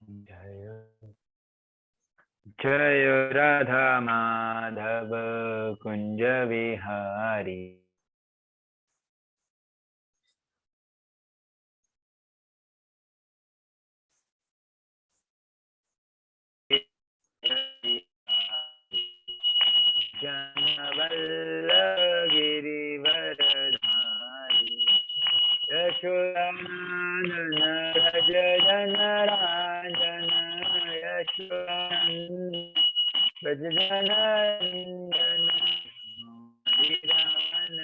जय जय राधा माधव कुंज विहारी। गिरिवरधारी यशोदानंदन भज जन राजन यशोदानंदन भज जन नंदन हरिरान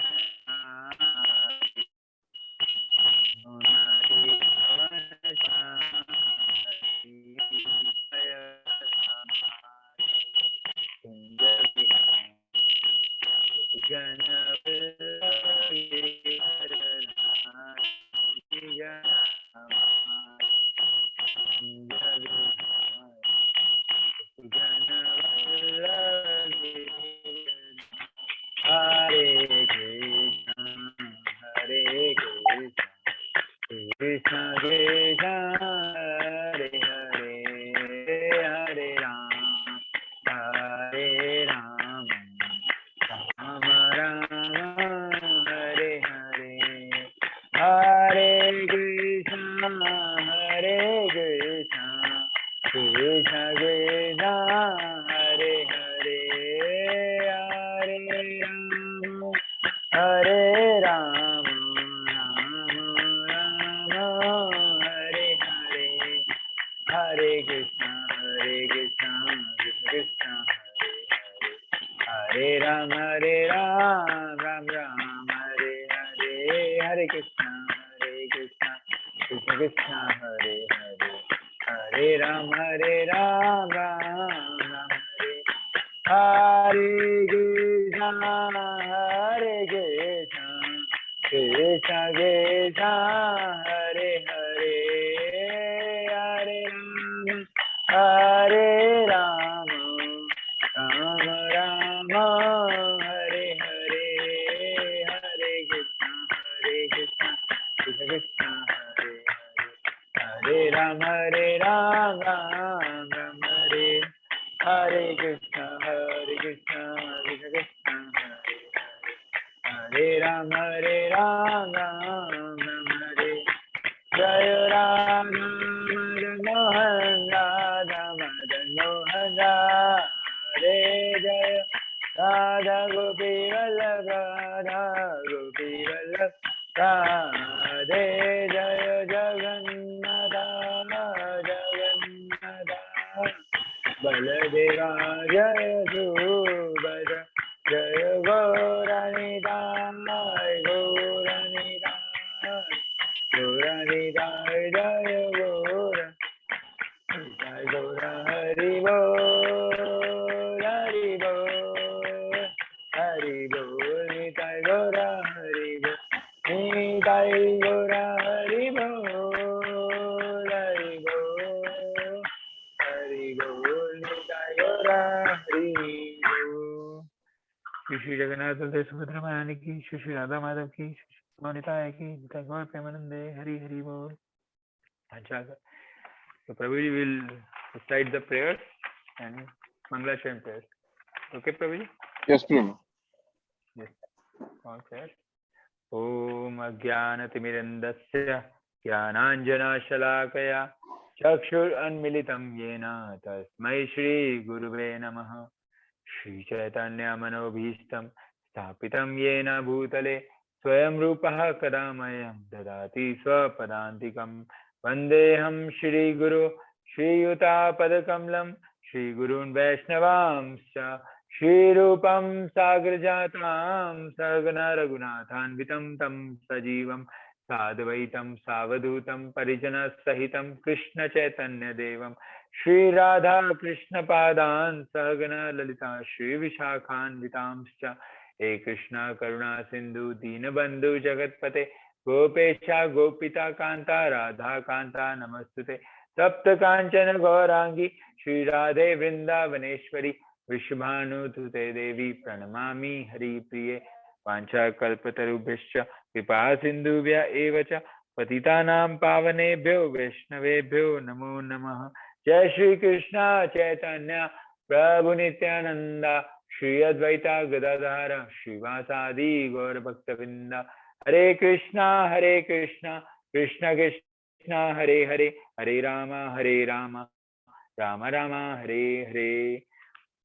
Hare Krishna, Hare Krishna, Krishna Krishna, Hare Hare, Hare Ram, Hare Ram, Rama Rama, Hare Hare, Hare Krishna, Hare Krishna, Krishna Krishna, Hare Hare, Hare Rama, Hare Rama, Rama Rama, Hare Hare, Hare Krishna, Krishna Krishna, Hare Rama, Ram Ram, Hare Hare, Hare Krishna, Krishna Krishna, Hare Hare, Hare Rama, Ram Ram, Hare Krishna, Krishna Krishna, Hare Hare, Hare Rama, Rama Rama, Hare Hare, Hare Krishna, Krishna Krishna, Hare Hare, Hare Rama, Ram Ram, Hare Hare Krishna, Krishna Krishna, Hare Rama, Ram Ram, Hare Jaya Radha Madan Mohan, Radha Madan Mohan, Hare Jaya Radha Gopi Vallabha, Radha Gopi Vallabha, Hare Jaya Jagannatha, Jagannatha, Baladeva Jaya Subhadra, Jaya Gauranidhai, Gauranidhai, Gauranidhai, Jaya Gaura, Jai Gaura, Hari Bol, Hari Bol, Hari Bol, Nitai Gaura, Hari Bol, Nitai Gaura, Hari Bol, Hari Bol, Hari Bol, Nitai Gaura, Hari Bol. Shri Jagannath Baldev Subhadra महारानी की, श्री राधा माधव की, श्री मोनिताय की, जय गौर प्रेमानंदे, हरि हरि बोल। अच्छा, so Prabhuji will recite the prayers and Mangalasharan prayers. Okay, Prabhuji? Yes, Prabhu. Yes. All prayers. Om Ajnanatimirandasya Jnananjanashalakaya Chakshur Anmilitam Yena Tasmai Shri Guruve Namaha. Shri Chaitanya Manobhishtam Sthapitam Yena Bhutale Swayam Rupaha Kadamayam Dadati Swapadantikam Vandeham Shri Guru Shri Yuta Padakamalam Shri Gurun Vaishnavamscha Shri Rupam Sagrajatam Sagana Raghunathanvitam Tam Sajivam Sadvaitam Savadutam Parijana Sahitam Krishna Chaitanya Devam Shri Radha Krishna Padan Sahagana Lalita Shri Vishakhan Vitamscha He Krishna Karuna Sindhu Dinabandhu Jagatpate Gopesha Gopita Kanta Radha Kanta Namastute Sapta Kanchana Gaurangi Shri Radhe Vrindavaneshwari Vishbhanu Tute Devi Pranamami Hari Priye Pancha Kalpatarubhishcha Kripa Sindhuvya Evacha Patitanam Pavanebhyo Vaishnavebhyo Namo Namaha Jai Shri Krishna Chaitanya Prabhu Nityananda Shri Advaita Gadadhara Srivasadi Gaur Bhaktavinda Hare Krishna Krishna Krishna Hare Hare Hare Rama Rama Rama Hare Hare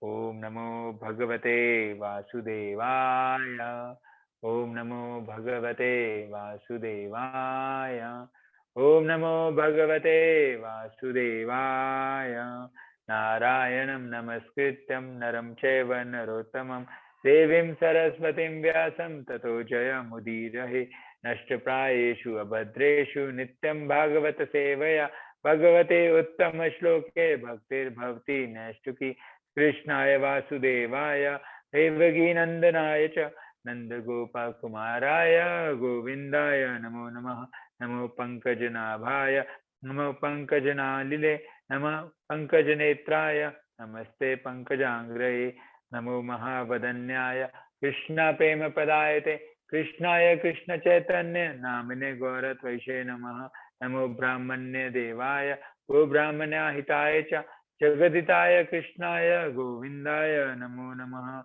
Om Namo Bhagavate Vasudevaya Om Namo Bhagavate Vasudevaya Om Namo Bhagavate Vasudevaya Narayanam Namaskrityam Naram Chaiva Narottamam Devim Saraswatim Vyasam Tato Jaya Mudirahe Nashtaprayeshu Abhadreshu Nityam Bhagavata Sevaya Bhagavate Uttama Shloke Bhaktir Bhavati Nashtuki Krishnaya Vasudevaya Devagi Nandanaya Cha Nanda Gopal Kumaraya Govindaya Namo Namaha Namo Pankajanaabhaya Namo Pankajanalile Namo Pankajanetraya Namaste Pankajangraye Namo Mahavadanyaya Krishna Prema Padayate Krishnaya Krishna Chaitanya Namine Gaura Tvaishe Namaha Namo Brahmanya Devaya Go Brahmanya Hitaya Cha Jagaditaya Krishnaya Govindaya Namo Namaha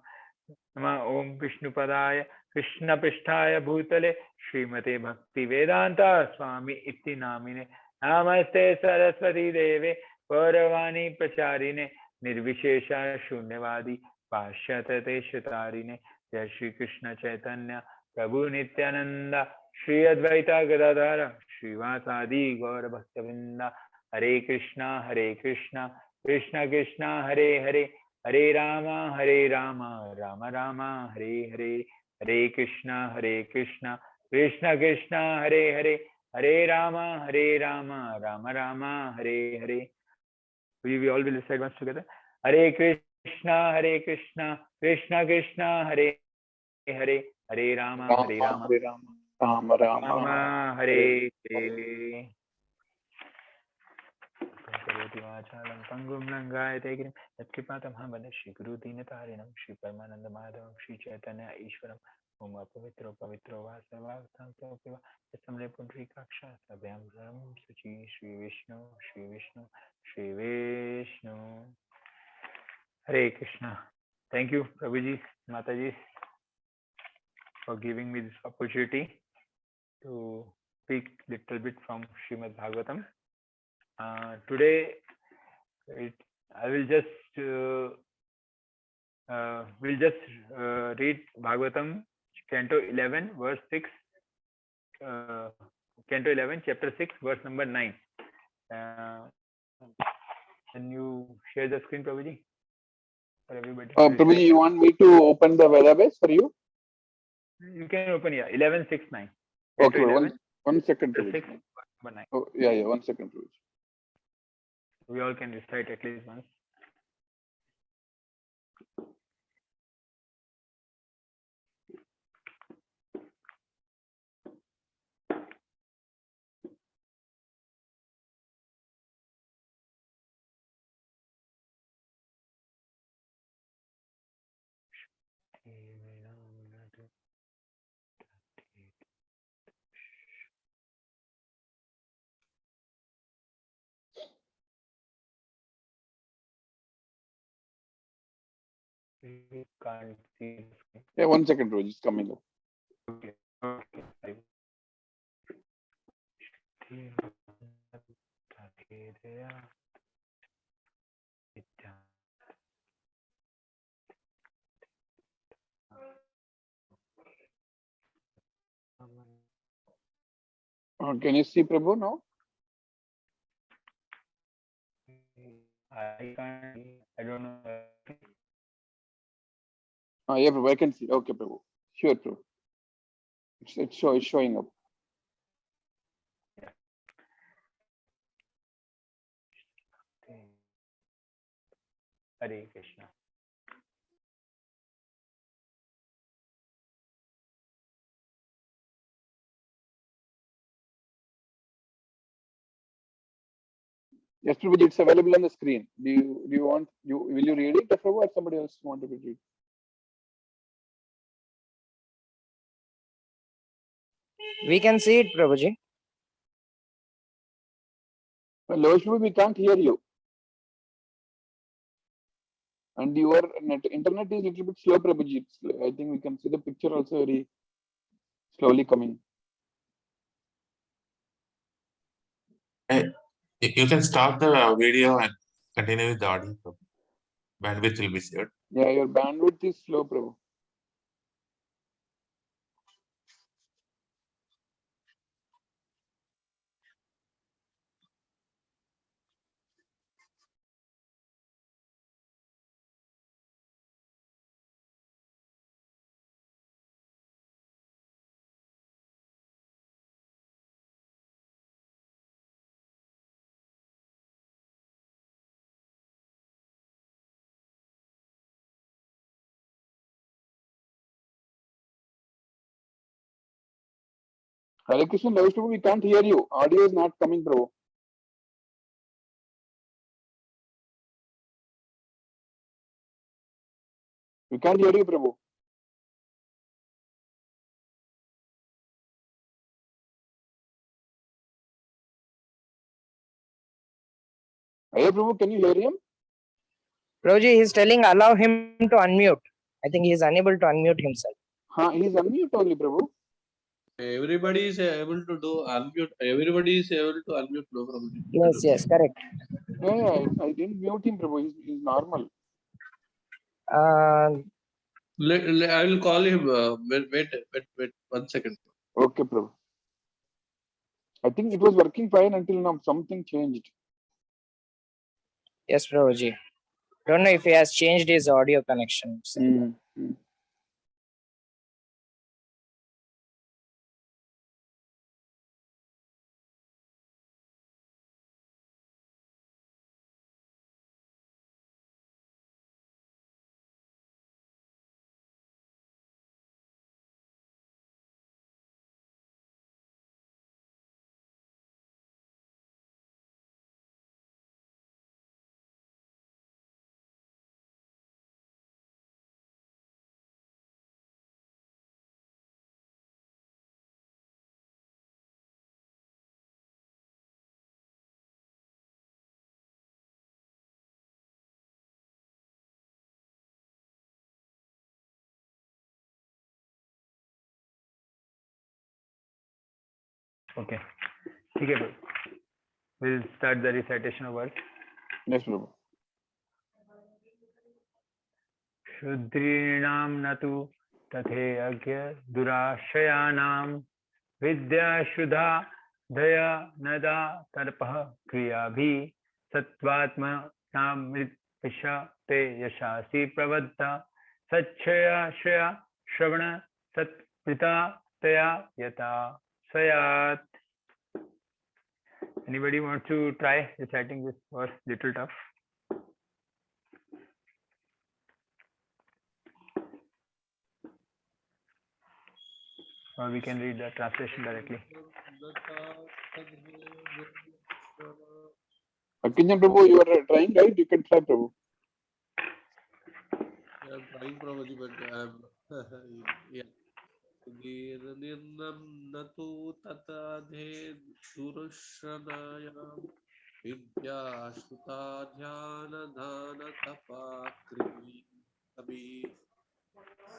Nama Om Vishnupadaya Krishna Pristhaya Bhutale Srimate Bhakti Vedanta Swami Iti Namine Namaste Saraswati Deve Gauravani Pracharine Nirvishesha Shunyavadi Pashyate Shatarine Jai Shri Krishna Chaitanya Prabhu Nityananda Shri Advaita Gadadhara Srivasadi Gaura Bhaktavinda Hare Krishna Krishna Krishna Hare Hare Hare Rama Rama Rama Hare Hare Hare Krishna Krishna Krishna Hare Hare Hare Rama Rama Rama Hare Hare. We all will recite once together. Hare Krishna Krishna Krishna Hare Hare Hare Rama Rama Rama Hare Hare. Vachalam Pangum Langaya Tegrim Yatkipatam Hamada Shri Guru Dinatarinam Shri Paramananda Madhavam Shri Chaitanya Ishwaram Om Pavitro Vasava Santopiva Yasamle Pundri Kaksha Sabhyam Ram Suchi Shri Vishnu Hare Krishna. Thank you Prabhuji, Mataji, for giving me this opportunity to speak little bit from Srimad Bhagavatam. Today I will just read Bhagavatam Canto 11 verse 6 Canto 11 chapter 6 verse number 9. Can you share the screen, Prabhuji, for everybody? Prabhuji, you want me to open the database for you? You can open, yeah, 11 6 9. Okay, 1 second. 6 number 9. Oh, yeah, 1 second, Prabhuji. We all can recite at least once. We can't see the screen. Yeah, 1 second, Prabhuji, it's coming up. Okay. Can you see Prabhu now? I can't. I don't know. Yeah, Prabhu, I can see. Okay, Prabhu. Sure, Prabhu. It's showing up. Yeah. Hare Krishna. Yes, Prabhuji, it's available on the screen. Will you read it, Prabhu, or somebody else want to read? We can see it, Prabhuji. Lovesh Prabhu, we can't hear you. And your internet is little bit slow, Prabhuji. I think we can see the picture also very slowly coming. You can stop the video and continue with the audio. Bandwidth will be shared. Yeah, your bandwidth is slow, Prabhu. Hare Krishna, Lovesh Prabhu, we can't hear you. Audio is not coming, Prabhu. We can't hear you, Prabhu. Hare Prabhu, can you hear him? Prabhuji, he's telling allow him to unmute. I think he is unable to unmute himself. He's unmute only, Prabhu. Everybody is able to do unmute. Everybody is able to unmute, no problem. Yes, correct. Yeah, I didn't mute him, Prabhu. He's normal. Uh, I will call him. Wait, 1 second. Okay, Prabhu. I think it was working fine until now. Something changed. yes, Prabhuji. Don't know if he has changed his audio connection. Okay. ठीक है bro. We'll start the recitation of words. Yes, Prabhu. शुद्रीणां न तु तथेऽज्ञ दुराशयानां विद्याशुधा दया नदा तर्पः क्रियाभिः सत्त्वात्मनामृतविषा ते यशासि प्रबद्धा सच्छया श्रया श्रवण सत्प्रीता तया यथा सयात्. Anybody want to try reciting this verse? Little tough. Or we can read the translation directly. Akinjan Prabhu, you are trying, right? You can try, Prabhu. I'm trying, Prabhuji, but I'm yeah. Nirnam natu tatadhe durushanayam vidya shuta dhyana dhana tapa krivi abhi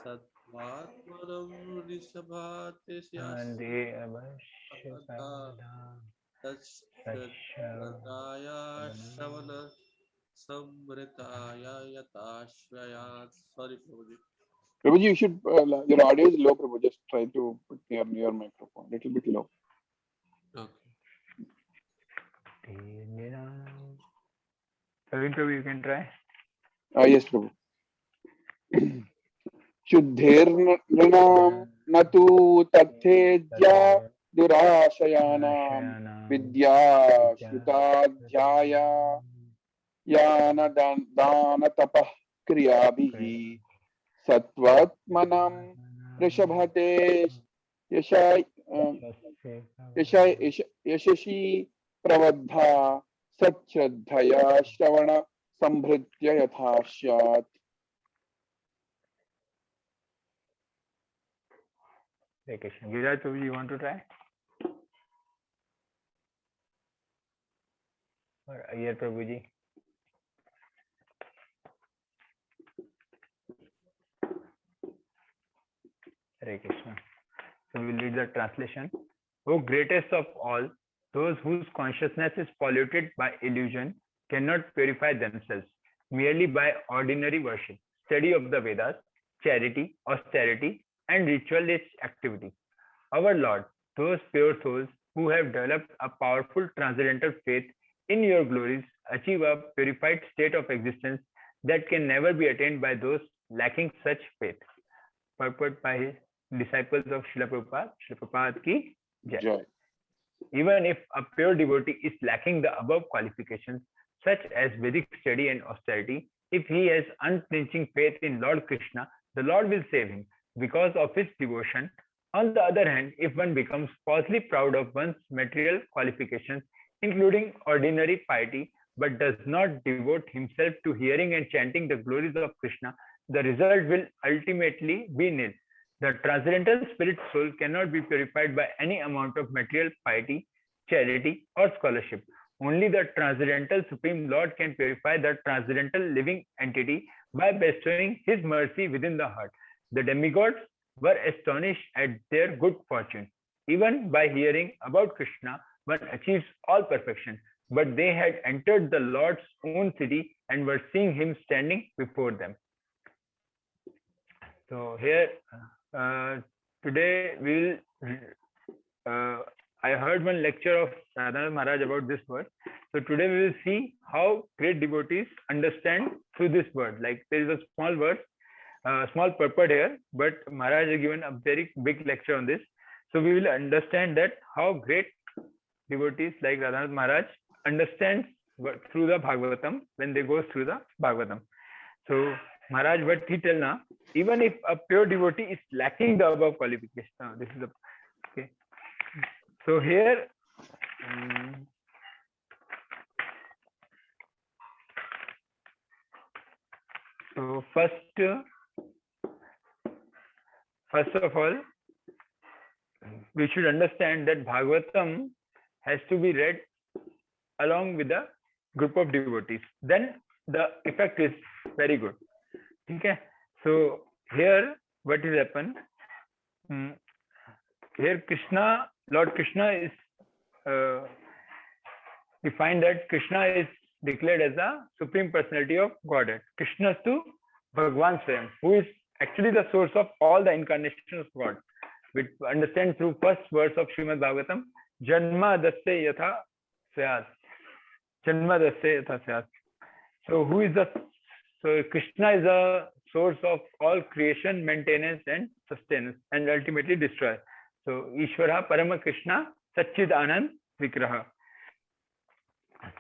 satvatmanam rishabhate syasya tachshradaya shavana samritaya yatashvayat. Sorry, Prabhuji. Prabhuji, you should, your audio is low, Prabhu. Just try to put near your microphone. Little bit low. Okay. Praveen Prabhu, you can try. Yes, Prabhu. शुद्धेर्नृणां न तु तथेज्या दुराशयानां विद्या श्रुताध्याया दानतपः क्रियाभिः सत्त्वात्मनां ऋषभते यशसि प्रबद्धा सच्छ्रद्धया श्रवण संभृत्य यथा स्यात्. Giriraj Prabhu, you want to try? Or Ayyar Prabhuji? Hare Krishna. So we'll read the translation. O greatest of all, those whose consciousness is polluted by illusion cannot purify themselves merely by ordinary worship, study of the Vedas, charity, austerity, and ritualist activity. Our Lord, those pure souls who have developed a powerful transcendental faith in your glories achieve a purified state of existence that can never be attained by those lacking such faith. Purport by his disciples of Srila Prabhupada. Srila Prabhupada ki jai. Joy. Even if a pure devotee is lacking the above qualifications, such as Vedic study and austerity, if he has unflinching faith in Lord Krishna, the Lord will save him because of his devotion. On the other hand, if one becomes falsely proud of one's material qualifications, including ordinary piety, but does not devote himself to hearing and chanting the glories of Krishna, the result will ultimately be nil. The transcendental spirit soul cannot be purified by any amount of material piety, charity, or scholarship. Only the transcendental Supreme Lord can purify the transcendental living entity by bestowing his mercy within the heart. The demigods were astonished at their good fortune. Even by hearing about Krishna, one achieves all perfection. But they had entered the Lord's own city and were seeing him standing before them. So here, today we will, I heard one lecture of Radhanath Maharaj about this word. So today we will see how great devotees understand through this word. Like there is a small word, small purport here, but Maharaj has given a very big lecture on this. So we will understand that how great devotees like Radhanath Maharaj understand through the Bhagavatam when they go through the Bhagavatam. So Maharaj, what he tell now, even if a pure devotee is lacking the above qualification, this is the okay. So here, so first of all, we should understand that Bhagavatam has to be read along with a group of devotees. Then the effect is very good. Okay. So here, what will happen? Here, Krishna, Lord Krishna is defined that Krishna is declared as a supreme personality of Godhead. Krishna tu Bhagwan Swayam, who is actually the source of all the incarnations of God. We understand through first verse of Srimad Bhagavatam, Janma Dasya Yatha Syat. Janma Dasya Yatha Syat. So who is the, so Krishna is the source of all creation, maintenance and sustenance and ultimately destroy. So Ishvara Parama Krishna Satchid Anand Vigraha.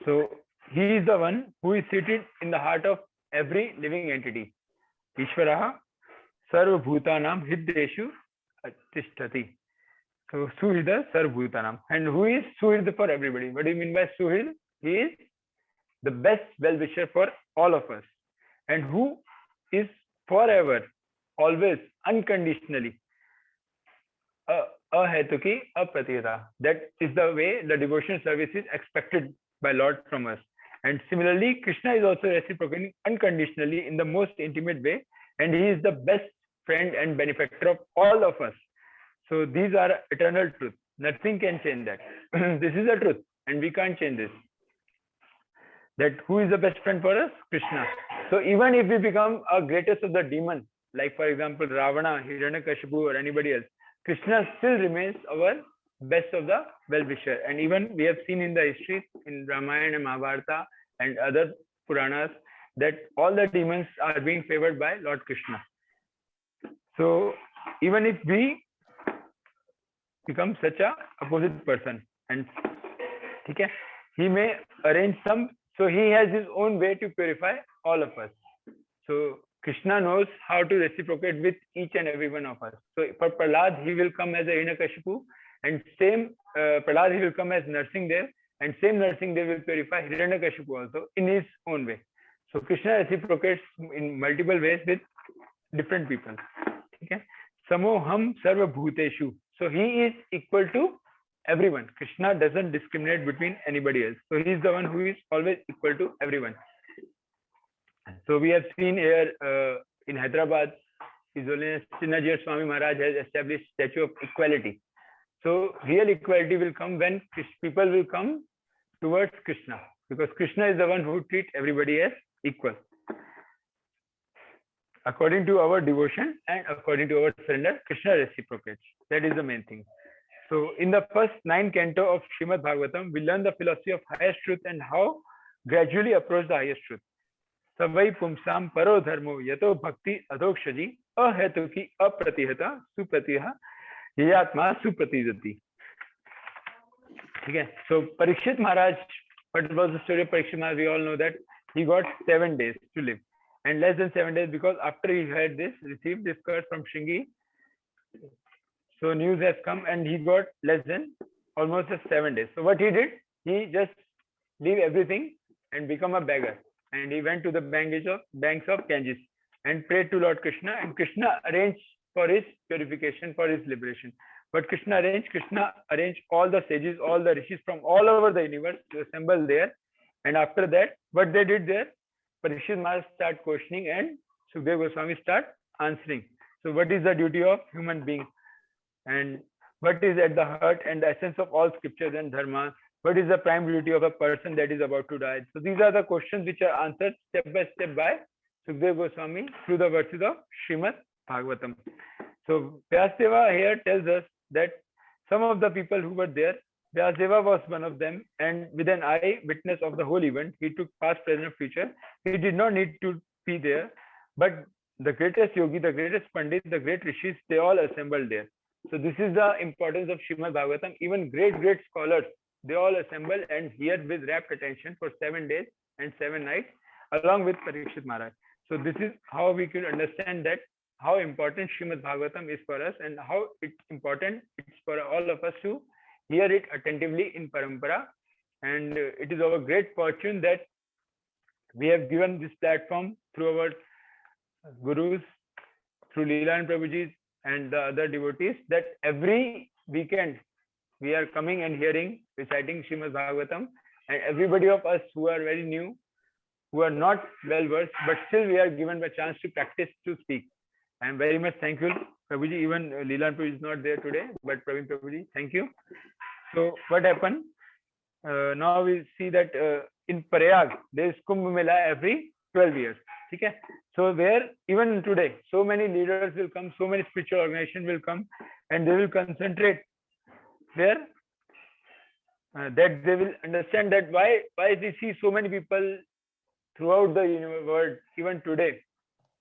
So he is the one who is seated in the heart of every living entity. Ishvara Sarva Bhutanam Hiddeshu Tishtati. So Suhida Sarva Bhutanam. And who is Suhid for everybody? What do you mean by Suhid? He is the best well-wisher for all of us. And who is forever, always, unconditionally ahetuki apratita. That is the way the devotional service is expected by Lord from us. And similarly, Krishna is also reciprocating unconditionally in the most intimate way, and he is the best friend and benefactor of all of us. So these are eternal truth. Nothing can change that. This is the truth, and we can't change this. That who is the best friend for us? Krishna. So even if we become a greatest of the demons, like for example Ravana, Hiranyakashipu, or anybody else, Krishna still remains our best of the well-wisher. And even we have seen in the history in Ramayana and Mahabharata and other Puranas that all the demons are being favored by Lord Krishna. So even if we become such a opposite person, and okay, he may arrange some, so he has his own way to purify all of us. So Krishna knows how to reciprocate with each and every one of us. So for Prahlad, he will come as a Hiranyakashipu, and same Prahlad, he will come as Narsinghdev, and same Narsinghdev will purify Hiranyakashipu also in his own way. So Krishna reciprocates in multiple ways with different people. Okay. Samoham Sarva Bhuteshu. So he is equal to everyone. Krishna doesn't discriminate between anybody else. So he is the one who is always equal to everyone. So we have seen here in Hyderabad, His Holiness Chinnajir Swami Maharaj has established statue of equality. So real equality will come when people will come towards Krishna, because Krishna is the one who treats everybody as equal. According to our devotion and according to our surrender, Krishna reciprocates. That is the main thing. So in the first 9 canto of Srimad Bhagavatam, we learn the philosophy of highest truth and how gradually approach the highest truth. Savai pumsam paro dharmo yato bhakti adhokshaji ahetuki apratihata supratiha yayatma supratijati. Okay. So Parikshit Maharaj, what was the story of Parikshit Maharaj? We all know that he got 7 days to live, and less than 7 days, because after he had this, received this curse from Shringi, so news has come and he got less than almost 7 days. So what he did, he just leave everything and become a beggar, and he went to the banks of Ganges and prayed to Lord Krishna, and Krishna arranged for his purification, for his liberation. But Krishna arranged all the sages, all the rishis from all over the universe to assemble there. And after that, what they did there, Parikshit Maharaj start questioning and Sukadeva Goswami start answering. So what is the duty of human being? And what is at the heart and the essence of all scriptures and dharma? What is the prime duty of a person that is about to die? So these are the questions which are answered step by Sukadeva Goswami through the verses of Srimad Bhagavatam. So Vyasdeva here tells us that some of the people who were there, Vyasdeva was one of them, and with an eye witness of the whole event, he took past, present, and future. He did not need to be there, but the greatest yogi, the greatest pandit, the great rishis, they all assembled there. So this is the importance of Srimad Bhagavatam. Even great scholars, they all assemble and hear with rapt attention for 7 days and 7 nights, along with Parikshit Maharaj. So this is how we can understand that how important Srimad Bhagavatam is for us, and how it's important it's for all of us to hear it attentively in parampara. And it is our great fortune that we have given this platform through our gurus, through Lilananda Prabhuji and the other devotees, that every weekend we are coming and hearing, reciting Srimad Bhagavatam, and everybody of us who are very new, who are not well versed, but still we are given a chance to practice to speak. I am very much thankful, Prabhuji. Even Lilananda Prabhuji is not there today, but Praveen Prabhuji, thank you. So what happened? Now we see that in Prayag, there is Kumbh Mela every 12 years. Okay? So where even today, so many leaders will come, so many spiritual organizations will come, and they will concentrate there, that they will understand that why we see so many people throughout the world, even today,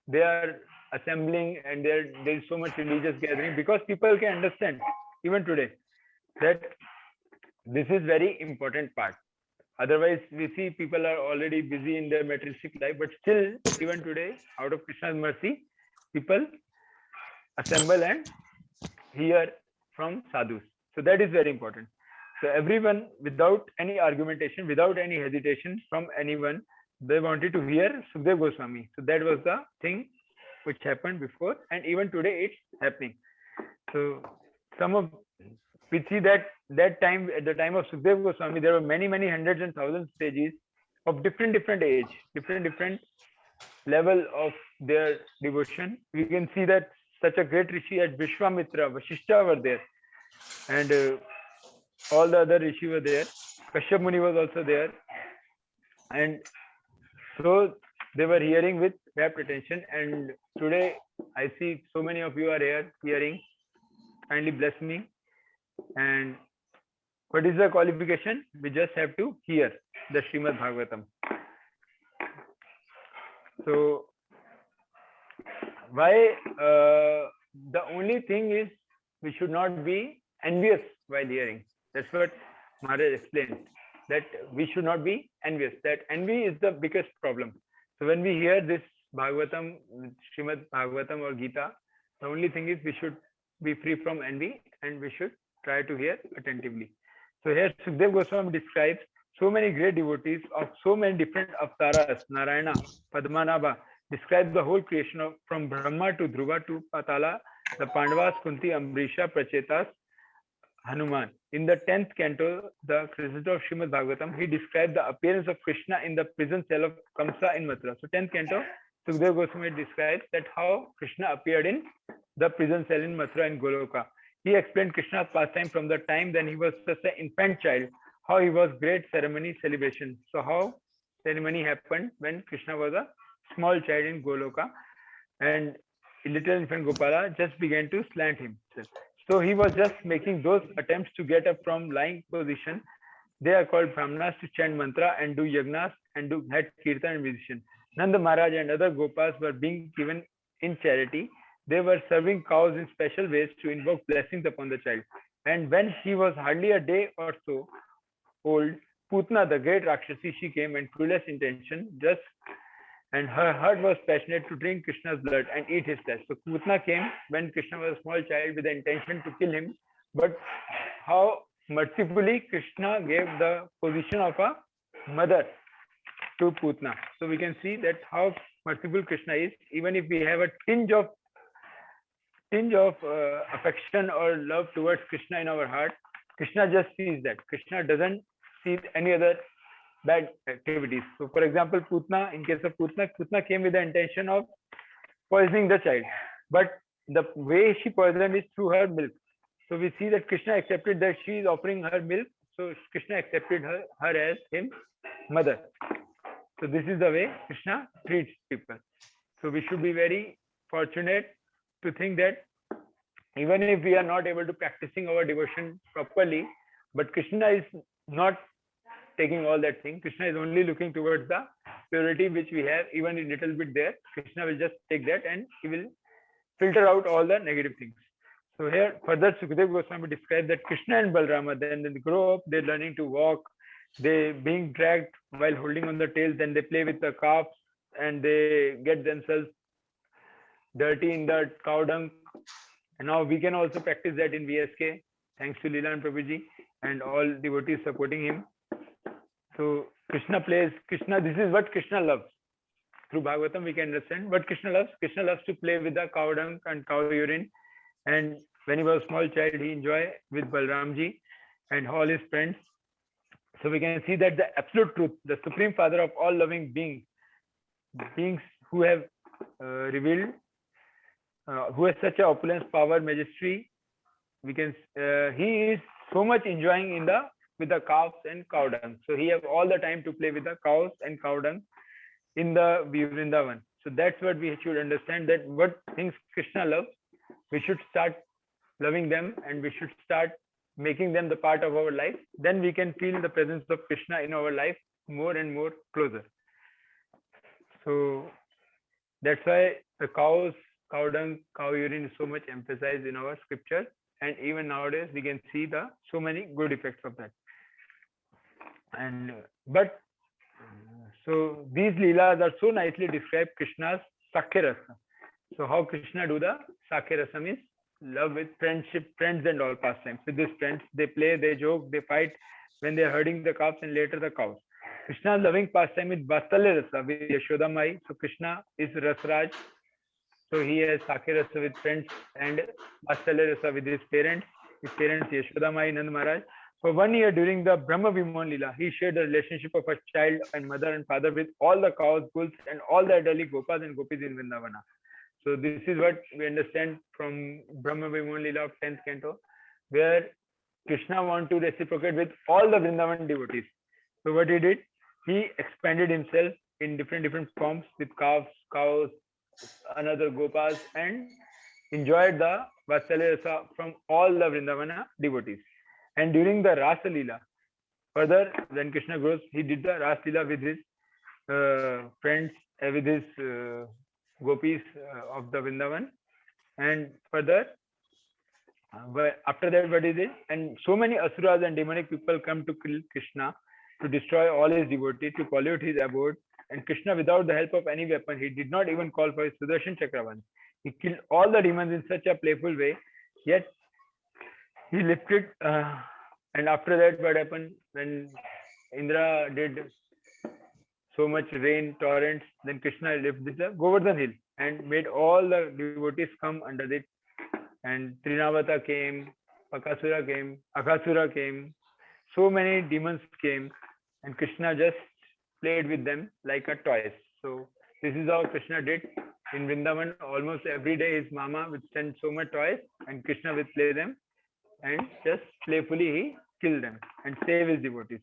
they are assembling, and there is so much religious gathering, because people can understand even today that this is very important part. Otherwise, we see people are already busy in their materialistic life, but still, even today, out of Krishna's mercy, people assemble and hear from sadhus. So that is very important. So everyone, without any argumentation, without any hesitation from anyone, they wanted to hear Sukadeva Goswami. So that was the thing which happened before, and even today it's happening. So we see that time, at the time of Sukadeva Goswami, there were many hundreds and thousands sages of different age, different level of their devotion. We can see that such a great rishi as Vishwamitra, Vashishta were there, and all the other rishi were there. Kashyap Muni was also there, and so they were hearing with rapt attention. And today I see so many of you are here hearing. Kindly bless me. And what is the qualification? We just have to hear the Srimad Bhagavatam. So why the only thing is we should not be envious while hearing. That's what Maharaj explained, that we should not be envious. That envy is the biggest problem. So when we hear this Bhagavatam, Srimad Bhagavatam or Gita, the only thing is we should be free from envy, and we should try to hear attentively. So here Sukadeva Goswami describes so many great devotees of so many different avtaras, Narayana, Padmanabha, describe the whole creation of from Brahma to Dhruva to Patala, the Pandavas, Kunti, Ambrisha, Prachetas, Hanuman. In the 10th canto, the Krishna of Srimad Bhagavatam, he described the appearance of Krishna in the prison cell of Kamsa in Mathura. So 10th canto, Sukadeva Goswami describes that how Krishna appeared in the prison cell in Mathura and Goloka. He explained Krishna's pastime from the time when he was just an infant child, how he was great ceremony celebration. So how ceremony happened when Krishna was a small child in Goloka, and little infant Gopala just began to slant himself. So he was just making those attempts to get up from lying position. They are called brahmanas to chant mantra and do yagnas and do head kirtan and musician. Nanda Maharaj and other Gopas were being given in charity. They were serving cows in special ways to invoke blessings upon the child. And when she was hardly a day or so old, Putna, the great Rakshasi, she came and clueless intention, just and her heart was passionate to drink Krishna's blood and eat his flesh. So Putna came when Krishna was a small child with the intention to kill him, but how mercifully Krishna gave the position of a mother to Putna. So we can see that how merciful Krishna is. Even if we have a tinge of affection or love towards Krishna in our heart, Krishna just sees that. Krishna doesn't see any other bad activities. So for example, Putna, in case of Putna, Putna came with the intention of poisoning the child, but the way she poisoned is through her milk. So we see that Krishna accepted that she is offering her milk. So Krishna accepted her as him mother. So this is the way Krishna treats people. So we should be very fortunate to think that even if we are not able to practicing our devotion properly, but Krishna is not taking all that thing. Krishna is only looking towards the purity which we have, even a little bit there. Krishna will just take that and he will filter out all the negative things. So here further Sukadeva Goswami described that Krishna and Balrama, then they grow up, they're learning to walk, they being dragged while holding on the tails, then they play with the calves and they get themselves dirty in the cow dung. And now we can also practice that in VSK, thanks to Lilananda Prabhuji and all devotees supporting him. So Krishna plays, Krishna, this is what Krishna loves. Through Bhagavatam we can understand what Krishna loves. Krishna loves to play with the cow dung and cow urine. And when he was a small child, he enjoyed with Balramji and all his friends. So we can see that the absolute truth, the supreme father of all loving beings who have revealed, who has such a opulence, power, majesty, we can he is so much enjoying in the with the cows and cow dung. So he have all the time to play with the cows and cow dung in the Vrindavan. So that's what we should understand, that what things Krishna loves, we should start loving them and we should start making them the part of our life. Then we can feel the presence of Krishna in our life more and more closer. So that's why the cows, cow dung, cow urine is so much emphasized in our scripture. And even nowadays we can see the so many good effects of that. And but so these leelas are so nicely described Krishna's Sakhya Rasa. So how Krishna do the Sakhya Rasa means love with friendship, friends and all pastimes. With these friends, they play, they joke, they fight when they are herding the calves and later the cows. Krishna's loving pastime is Vatsalya Rasa with Yashoda Mai. So Krishna is Rasraj. So he has Sakhya Rasa with friends and Vatsalya Rasa with his parents Yashoda Mai, Nand Maharaj. For 1 year during the Brahma Vimohan Leela, he shared the relationship of a child and mother and father with all the cows, bulls and all the elderly Gopas and Gopis in Vrindavana. So this is what we understand from Brahma Vimohan Leela of 10th canto, where Krishna wanted to reciprocate with all the Vrindavan devotees. So what he did, he expanded himself in different forms with calves, cows, another Gopas, and enjoyed the Vatsalya Rasa from all the Vrindavana devotees. And during the Rasa Leela, further when Krishna grows, he did the Rasa Leela with his friends, with his gopis of the Vrindavan. And further, after that, what is it? And so many asuras and demonic people come to kill Krishna, to destroy all his devotees, to pollute his abode. And Krishna, without the help of any weapon, he did not even call for his Sudarshan Chakravan. He killed all the demons in such a playful way, yet he lifted, and after that, what happened when Indra did so much rain, torrents, then Krishna lifted the Govardhan hill and made all the devotees come under it. And Trinavata came, Pakasura came, Akasura came, so many demons came, and Krishna just played with them like a toy. So This is how Krishna did in Vrindavan. Almost every day his mama would send so much toys and Krishna would play them and just playfully he killed them and save his devotees.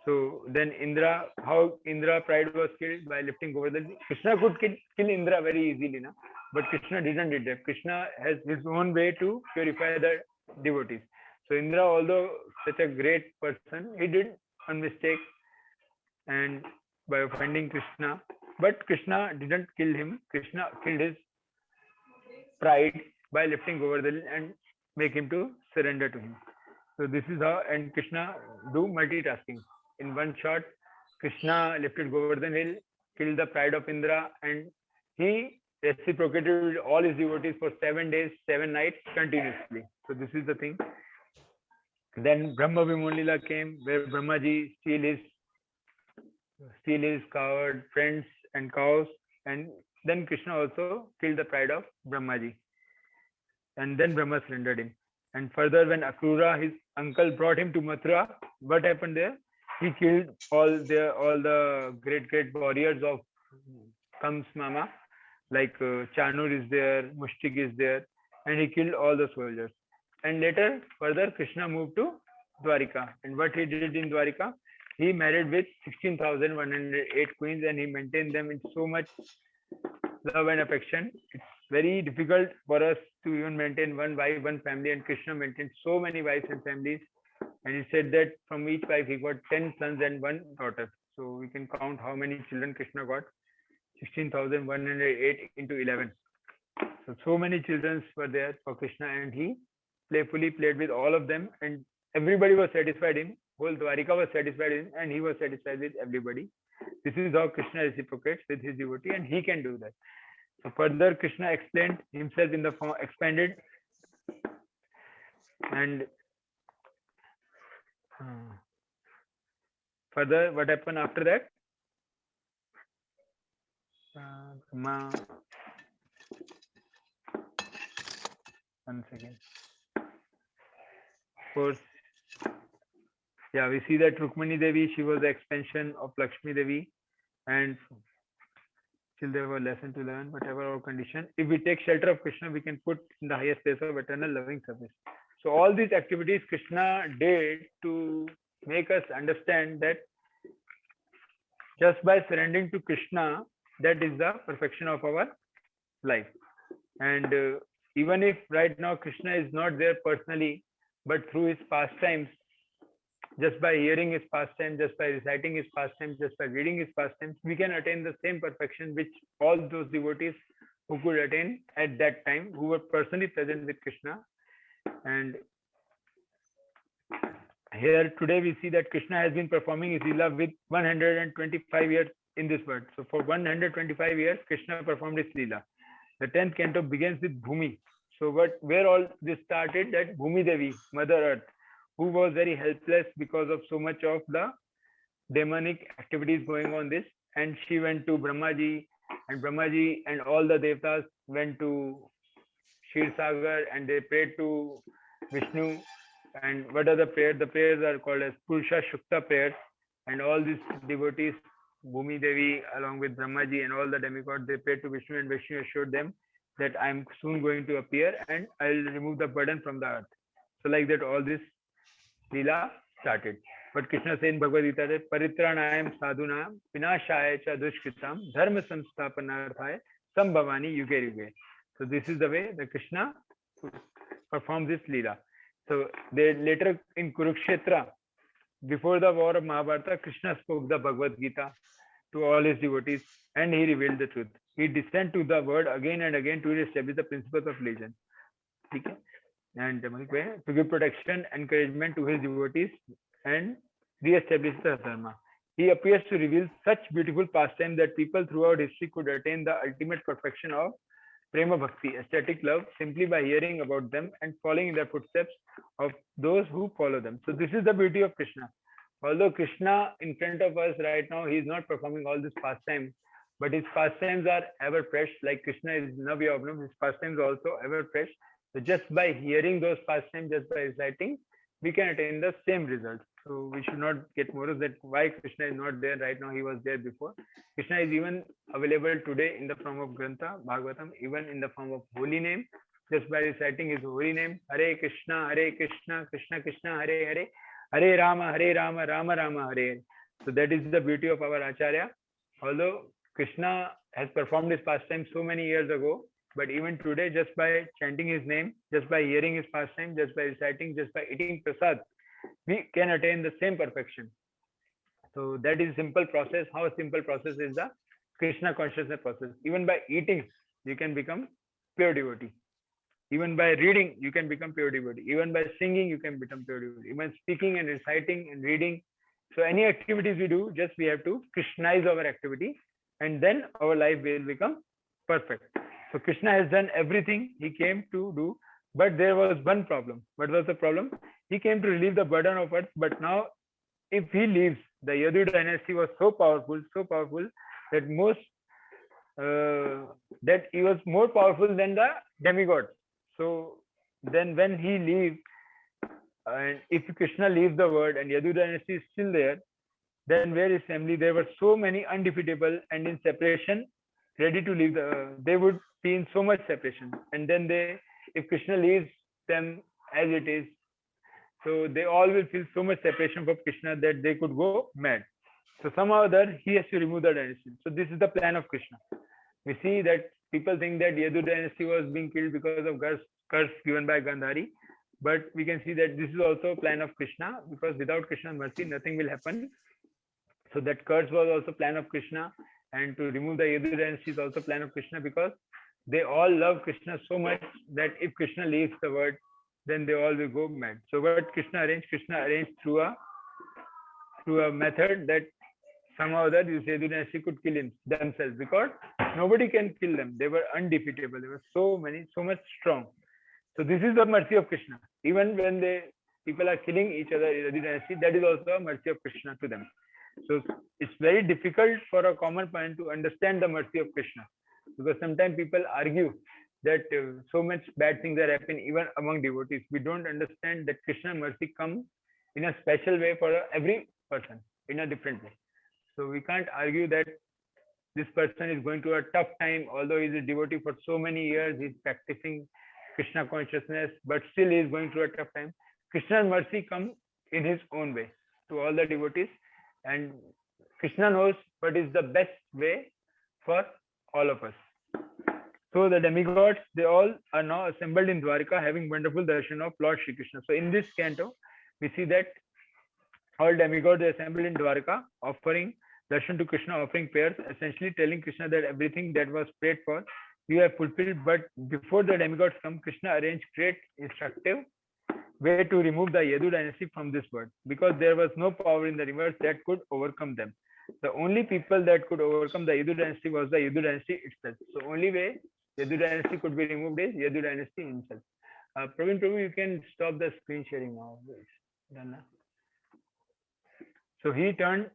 So then Indra, how Indra pride was killed by lifting Govardhan. Krishna could kill Indra very easily, na? But Krishna didn't do that. Krishna has his own way to purify the devotees. So Indra, although such a great person, he did one mistake and by offending Krishna. But Krishna didn't kill him. Krishna killed his pride by lifting Govardhan and make him to surrender to him. So this is how, and Krishna do multitasking. In one shot, Krishna lifted Govardhan hill, killed the pride of Indra, and he reciprocated with all his devotees for 7 days, 7 nights continuously. So this is the thing. Then Brahma Vimolila came, where Brahmaji steal his coward friends and cows, and then Krishna also killed the pride of Brahmaji. And then Brahma surrendered him. And further, when Akrura, his uncle, brought him to Mathura, what happened there? He killed all the great warriors of Kams Mama, like Chanur is there, Mushtik is there, and he killed all the soldiers. And later, further, Krishna moved to Dwarika. And what he did in Dwarika? He married with 16,108 queens and he maintained them in so much love and affection. It's very difficult for us to even maintain one wife, one family, and Krishna maintained so many wives and families. And he said that from each wife he got 10 sons and 1 daughter. So we can count how many children Krishna got. 16,108 into 11. So many children were there for Krishna and he playfully played with all of them and everybody was satisfied him. Whole Dwarika was satisfied him and he was satisfied with everybody. This is how Krishna reciprocates with his devotee and he can do that. So further Krishna explained himself in the form expanded and further what happened after that? One second. Of course, yeah, we see that Rukmani Devi, she was the expansion of Lakshmi Devi, and still there were lesson to learn, whatever our condition. If we take shelter of Krishna, we can put in the highest place of eternal loving service. So all these activities Krishna did to make us understand that just by surrendering to Krishna, that is the perfection of our life. And even if right now Krishna is not there personally, but through his pastimes, just by hearing his pastimes, just by reciting his pastimes, just by reading his pastimes, we can attain the same perfection which all those devotees who could attain at that time, who were personally present with Krishna. And here today we see that Krishna has been performing his Leela with 125 years in this world. So for 125 years, Krishna performed his Leela. The 10th canto begins with Bhumi. So where all this started, that Bhumi Devi, Mother Earth, who was very helpless because of so much of the demonic activities going on this, and she went to Brahmaji, and Brahmaji and all the Devtas went to Shir Sagar and they prayed to Vishnu. And what are the prayers? The prayers are called as Purusha Shukta prayers, and all these devotees, Bhumi Devi along with Brahmaji and all the demigods, they prayed to Vishnu and Vishnu assured them that I am soon going to appear and I will remove the burden from the earth. So like that all this Leela started. But Krishna said in Bhagavad Gita that Paritranayam sadhunam vinashaya cha dushkritam dharma samsthapanarthaya sambhavani yuge yuge. So this is the way that Krishna performs this Leela. So they later in Kurukshetra, before the war of Mahabharata, Krishna spoke the Bhagavad Gita to all his devotees and he revealed the truth. He descended to the word again and again to establish the principles of religion. Okay? And to give protection, encouragement to his devotees and re-establish the dharma. He appears to reveal such beautiful pastime that people throughout history could attain the ultimate perfection of prema bhakti, ecstatic love, simply by hearing about them and following in the footsteps of those who follow them. So this is the beauty of Krishna. Although Krishna in front of us right now, he is not performing all this pastime, but his pastimes are ever fresh. Like Krishna is Navya Abnam, his pastimes are also ever fresh. So just by hearing those pastimes, just by reciting, we can attain the same result. So we should not get morose that why Krishna is not there right now. He was there before. Krishna is even available today in the form of Grantha, Bhagavatam, even in the form of holy name. Just by reciting his holy name, Hare Krishna, Krishna Krishna, Hare Hare, Hare Rama, Rama Rama, Hare Hare. So that is the beauty of our Acharya. Although Krishna has performed his pastime so many years ago, but even today, just by chanting his name, just by hearing his pastime, just by reciting, just by eating prasad, we can attain the same perfection. So that is simple process. How simple process is the Krishna consciousness process. Even by eating, you can become pure devotee. Even by reading, you can become pure devotee. Even by singing, you can become pure devotee. Even speaking and reciting and reading. So any activities we do, just we have to Krishnaize our activity, and then our life will become perfect. So Krishna has done everything he came to do, but there was one problem. What was the problem? He came to relieve the burden of earth, but now if he leaves, the Yadu dynasty was so powerful that that he was more powerful than the demigod. So then when he leaves, and if Krishna leaves the world and Yadu dynasty is still there, then where is family? There were so many undefeatable and in separation, ready to leave they would be in so much separation. And then if Krishna leaves them as it is, so they all will feel so much separation from Krishna that they could go mad. So somehow or other, he has to remove the dynasty. So this is the plan of Krishna. We see that people think that Yadu dynasty was being killed because of curse given by Gandhari. But we can see that this is also a plan of Krishna, because without Krishna's mercy, nothing will happen. So that curse was also plan of Krishna, and to remove the Yadu dynasty is also plan of Krishna, because they all love Krishna so much that if Krishna leaves the world, then they all will go mad. So what Krishna arranged through a method that somehow or other this Yadu dynasty could kill themselves, because nobody can kill them. They were undefeatable. They were so much strong. So this is the mercy of Krishna. Even when people are killing each other in Yadu dynasty, that is also a mercy of Krishna to them. So it's very difficult for a common man to understand the mercy of Krishna, because sometimes people argue that so much bad things are happening even among devotees. We don't understand that Krishna mercy comes in a special way for every person in a different way. So we can't argue that this person is going through a tough time, although he's a devotee for so many years, he's practicing Krishna consciousness, but still he is going through a tough time. Krishna's mercy comes in his own way to all the devotees, and Krishna knows what is the best way for all of us. So the demigods, they all are now assembled in Dwarka, having wonderful darshan of Lord Shri Krishna. So in this canto, we see that all demigods are assembled in Dwarka, offering darshan to Krishna, offering prayers, essentially telling Krishna that everything that was prayed for, you have fulfilled. But before the demigods come, Krishna arranged great instructive way to remove the Yadu dynasty from this world, because there was no power in the universe that could overcome them. The only people that could overcome the Yadu dynasty was the Yadu dynasty itself. So only way Yadu dynasty could be removed is Yadu dynasty himself. Praveen Prabhu, you can stop the screen sharing now. Done now. So he turned.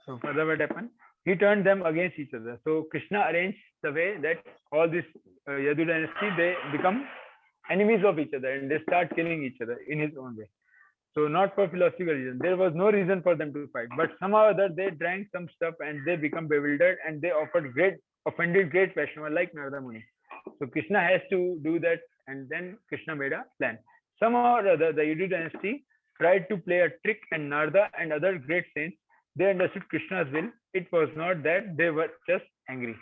So further what happened? He turned them against each other. So Krishna arranged the way that all this Yadu dynasty, they become enemies of each other and they start killing each other in his own way. So not for philosophical reason. There was no reason for them to fight. But somehow or other they drank some stuff and they become bewildered and they offended great Vaishnava like Narada Muni. So Krishna has to do that, and then Krishna made a plan. Somehow or other the Yadu dynasty tried to play a trick, and Narada and other great saints, they understood Krishna's will. It was not that they were just angry.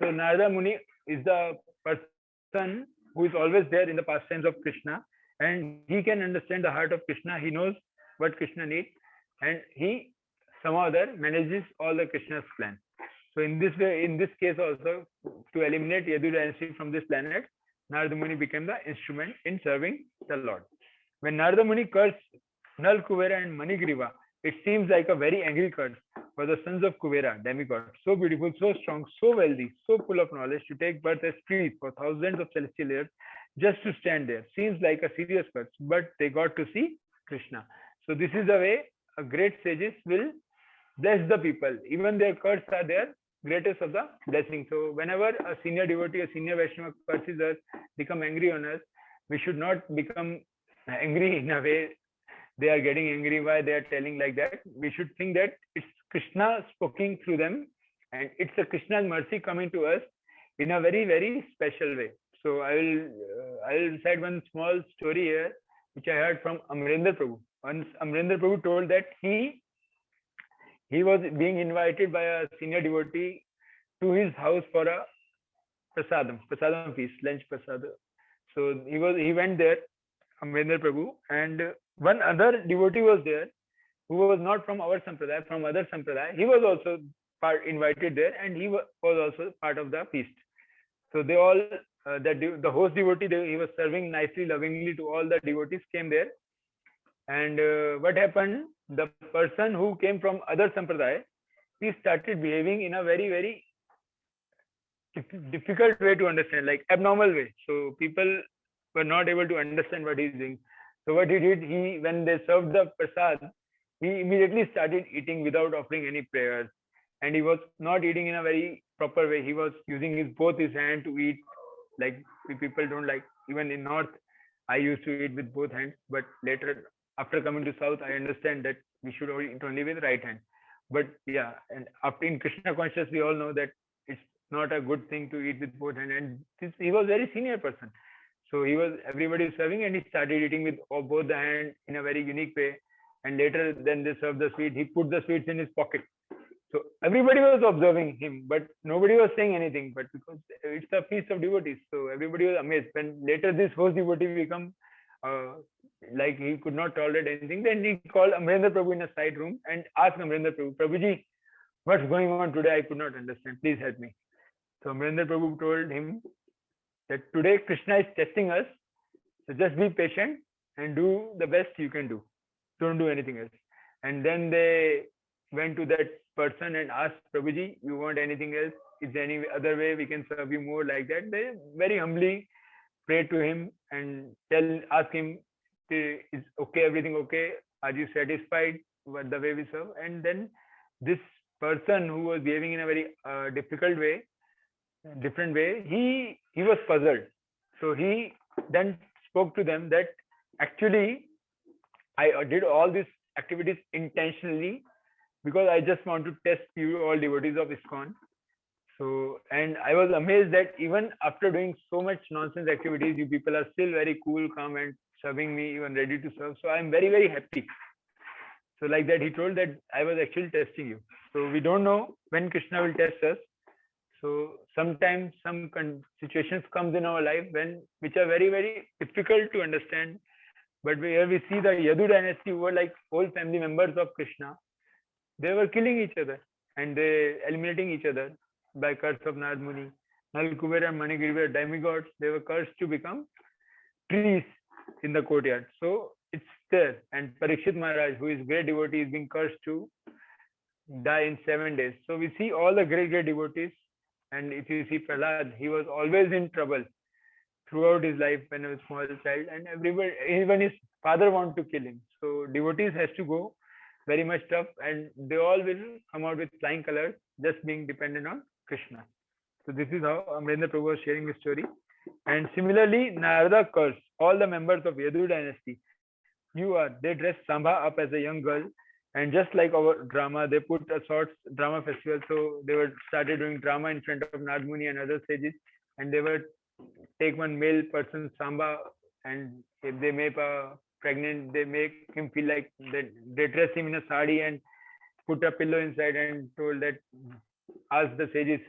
So Narada Muni is the person who is always there in the pastimes of Krishna, and he can understand the heart of Krishna. He knows what Krishna needs, and he somehow or other manages all the Krishna's plan. So in this way, in this case also, to eliminate Yadu dynasty from this planet, Narada Muni became the instrument in serving the Lord. When Narada Muni cursed Nal, Kuvera and Manigriva, it seems like a very angry curse for the sons of Kuvera, demigod, so beautiful, so strong, so wealthy, so full of knowledge, to take birth as trees for thousands of celestial years just to stand there. Seems like a serious curse, but they got to see Krishna. So this is the way a great sages will bless the people. Even their curses are their greatest of the blessing. So whenever a senior devotee, a senior Vaishnava curses us, become angry on us, we should not become angry in a way. They are getting angry why they are telling like that. We should think that it's Krishna speaking through them, and it's a Krishna's mercy coming to us in a very very special way. So I will recite one small story here, which I heard from Amrendra Prabhu. Once Amrendra Prabhu told that he was being invited by a senior devotee to his house for a prasadam feast, lunch prasadam. So he went there, Amrendra Prabhu, and one other devotee was there who was not from our sampradaya, from other sampradaya. He was also invited there, and he was also part of the feast. So they all, the host devotee, he was serving nicely, lovingly to all the devotees came there. And what happened? The person who came from other sampradaya, he started behaving in a very very difficult way to understand, like abnormal way. So people were not able to understand what he's doing. So what he did, when they served the prasad, he immediately started eating without offering any prayers, and he was not eating in a very proper way. He was using both his hand to eat, like people don't like. Even in North, I used to eat with both hands, but later after coming to South, I understand that we should eat only with right hand. But yeah, and after in Krishna conscious, we all know that it's not a good thing to eat with both hands. And he was very senior person, so everybody was serving, and he started eating with both the hands in a very unique way. And later, then they served the sweet. He put the sweets in his pocket. So everybody was observing him, but nobody was saying anything. But because it's a feast of devotees, so everybody was amazed. When later this host devotee become like he could not tolerate anything, then he called Amrendra Prabhu in a side room and asked Amrendra Prabhu, Prabhuji, what's going on today? I could not understand. Please help me. So Amrendra Prabhu told him that today Krishna is testing us. So just be patient and do the best you can do. Don't do anything else. And then they went to that person and asked, Prabhuji, you want anything else? Is there any other way we can serve you more like that? They very humbly prayed to him and ask him, is okay, everything okay? Are you satisfied with the way we serve? And then this person who was behaving in a very different way, he was puzzled. So he then spoke to them that actually I did all these activities intentionally because I just want to test you all devotees of ISKCON. So, and I was amazed that even after doing so much nonsense activities, you people are still very cool, calm, and serving me, even ready to serve. So I'm very, very happy. So like that, he told that I was actually testing you. So we don't know when Krishna will test us. So sometimes some situations comes in our life which are very, very difficult to understand. But here we see the Yadu dynasty who were like whole family members of Krishna. They were killing each other and they eliminating each other by curse of Narad Muni. Nal, Kubera and Manigiri were demigods. They were cursed to become trees in the courtyard. So it's there. And Parikshit Maharaj, who is great devotee, is being cursed to die in 7 days. So we see all the great devotees. And if you see Prahlad, he was always in trouble throughout his life when he was a small child. And everybody, even his father wanted to kill him. So devotees has to go very much tough, and they all will come out with flying colors, just being dependent on Krishna. So this is how Amrendra Prabhu was sharing the story. And similarly, Narada cursed all the members of Yadu dynasty. They dressed Sambha up as a young girl, and just like our drama, they put a sort drama festival. So they were started doing drama in front of Narad Muni and other sages, and they would take one male person Sambha, and if they make a pregnant, they make him feel like they dress him in a sari and put a pillow inside and told that, ask the sages,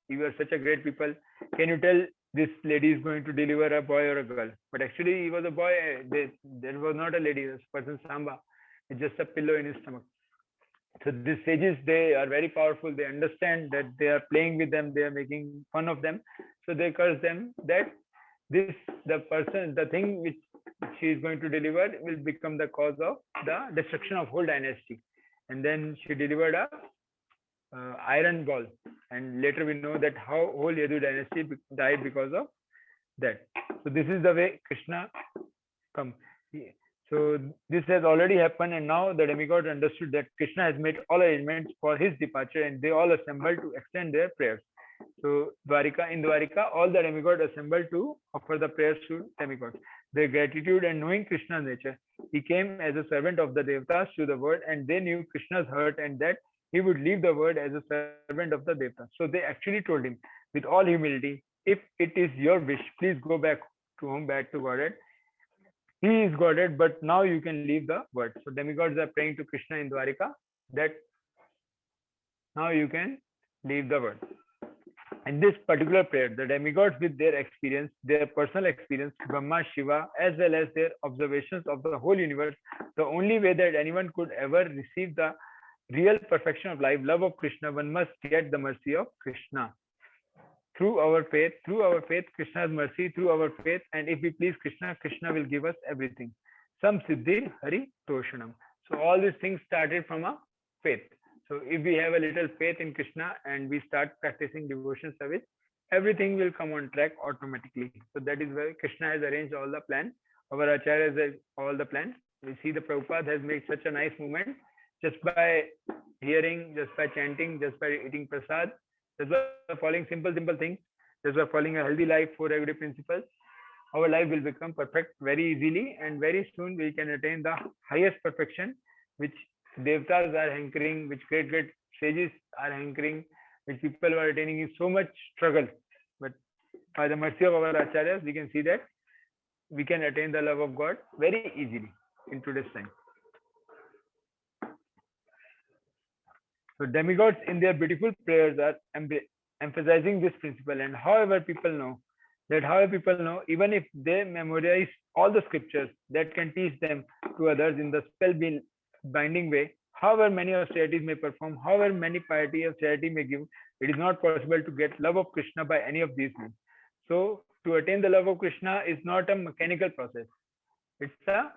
you are such a great people, can you tell this lady is going to deliver a boy or a girl? But actually he was a boy. There was not a lady, this person Samba. It's just a pillow in his stomach. So these sages, they are very powerful. They understand that they are playing with them, they are making fun of them. So they curse them that the thing which she is going to deliver will become the cause of the destruction of whole dynasty. And then she delivered a iron ball, and later we know that how whole Yadu dynasty died because of that. So this is the way Krishna comes. So this has already happened, and now the demigods understood that Krishna has made all arrangements for his departure, and they all assembled to extend their prayers. So in Dwarika, all the demigods assembled to offer the prayers to demigods. Their gratitude and knowing Krishna's nature, he came as a servant of the Devatas to the world, and they knew Krishna's hurt and that he would leave the world as a servant of the Devatas. So they actually told him with all humility, if it is your wish, please go back to home, back to Godhead. He is Godhead, but now you can leave the world. So demigods are praying to Krishna in Dwarika that now you can leave the world. In this particular prayer, the demigods with their experience, their personal experience, Brahma, Shiva, as well as their observations of the whole universe, the only way that anyone could ever receive the real perfection of life, love of Krishna, one must get the mercy of Krishna. Through our faith, Krishna's mercy, through our faith, and if we please Krishna, Krishna will give us everything. Sam Siddhi Hari Toshanam. So all these things started from a faith. So if we have a little faith in Krishna and we start practicing devotion service, everything will come on track automatically. So that is where Krishna has arranged all the plan. Our acharyas has all the plan. We see the Prabhupada has made such a nice movement just by hearing, just by chanting, just by eating prasad, just by following simple things, just by following a healthy life, 4 everyday principles. Our life will become perfect very easily, and very soon we can attain the highest perfection, which Devatas are hankering, which great sages are hankering, which people are attaining in so much struggle. But by the mercy of our acharyas, we can see that we can attain the love of God very easily in today's time. So demigods in their beautiful prayers are emphasizing this principle, and however people know, even if they memorize all the scriptures that can teach them to others in the spell-binding way, however many austerities may perform, however many piety of charity may give, it is not possible to get love of Krishna by any of these means. So to attain the love of Krishna is not a mechanical process. It's a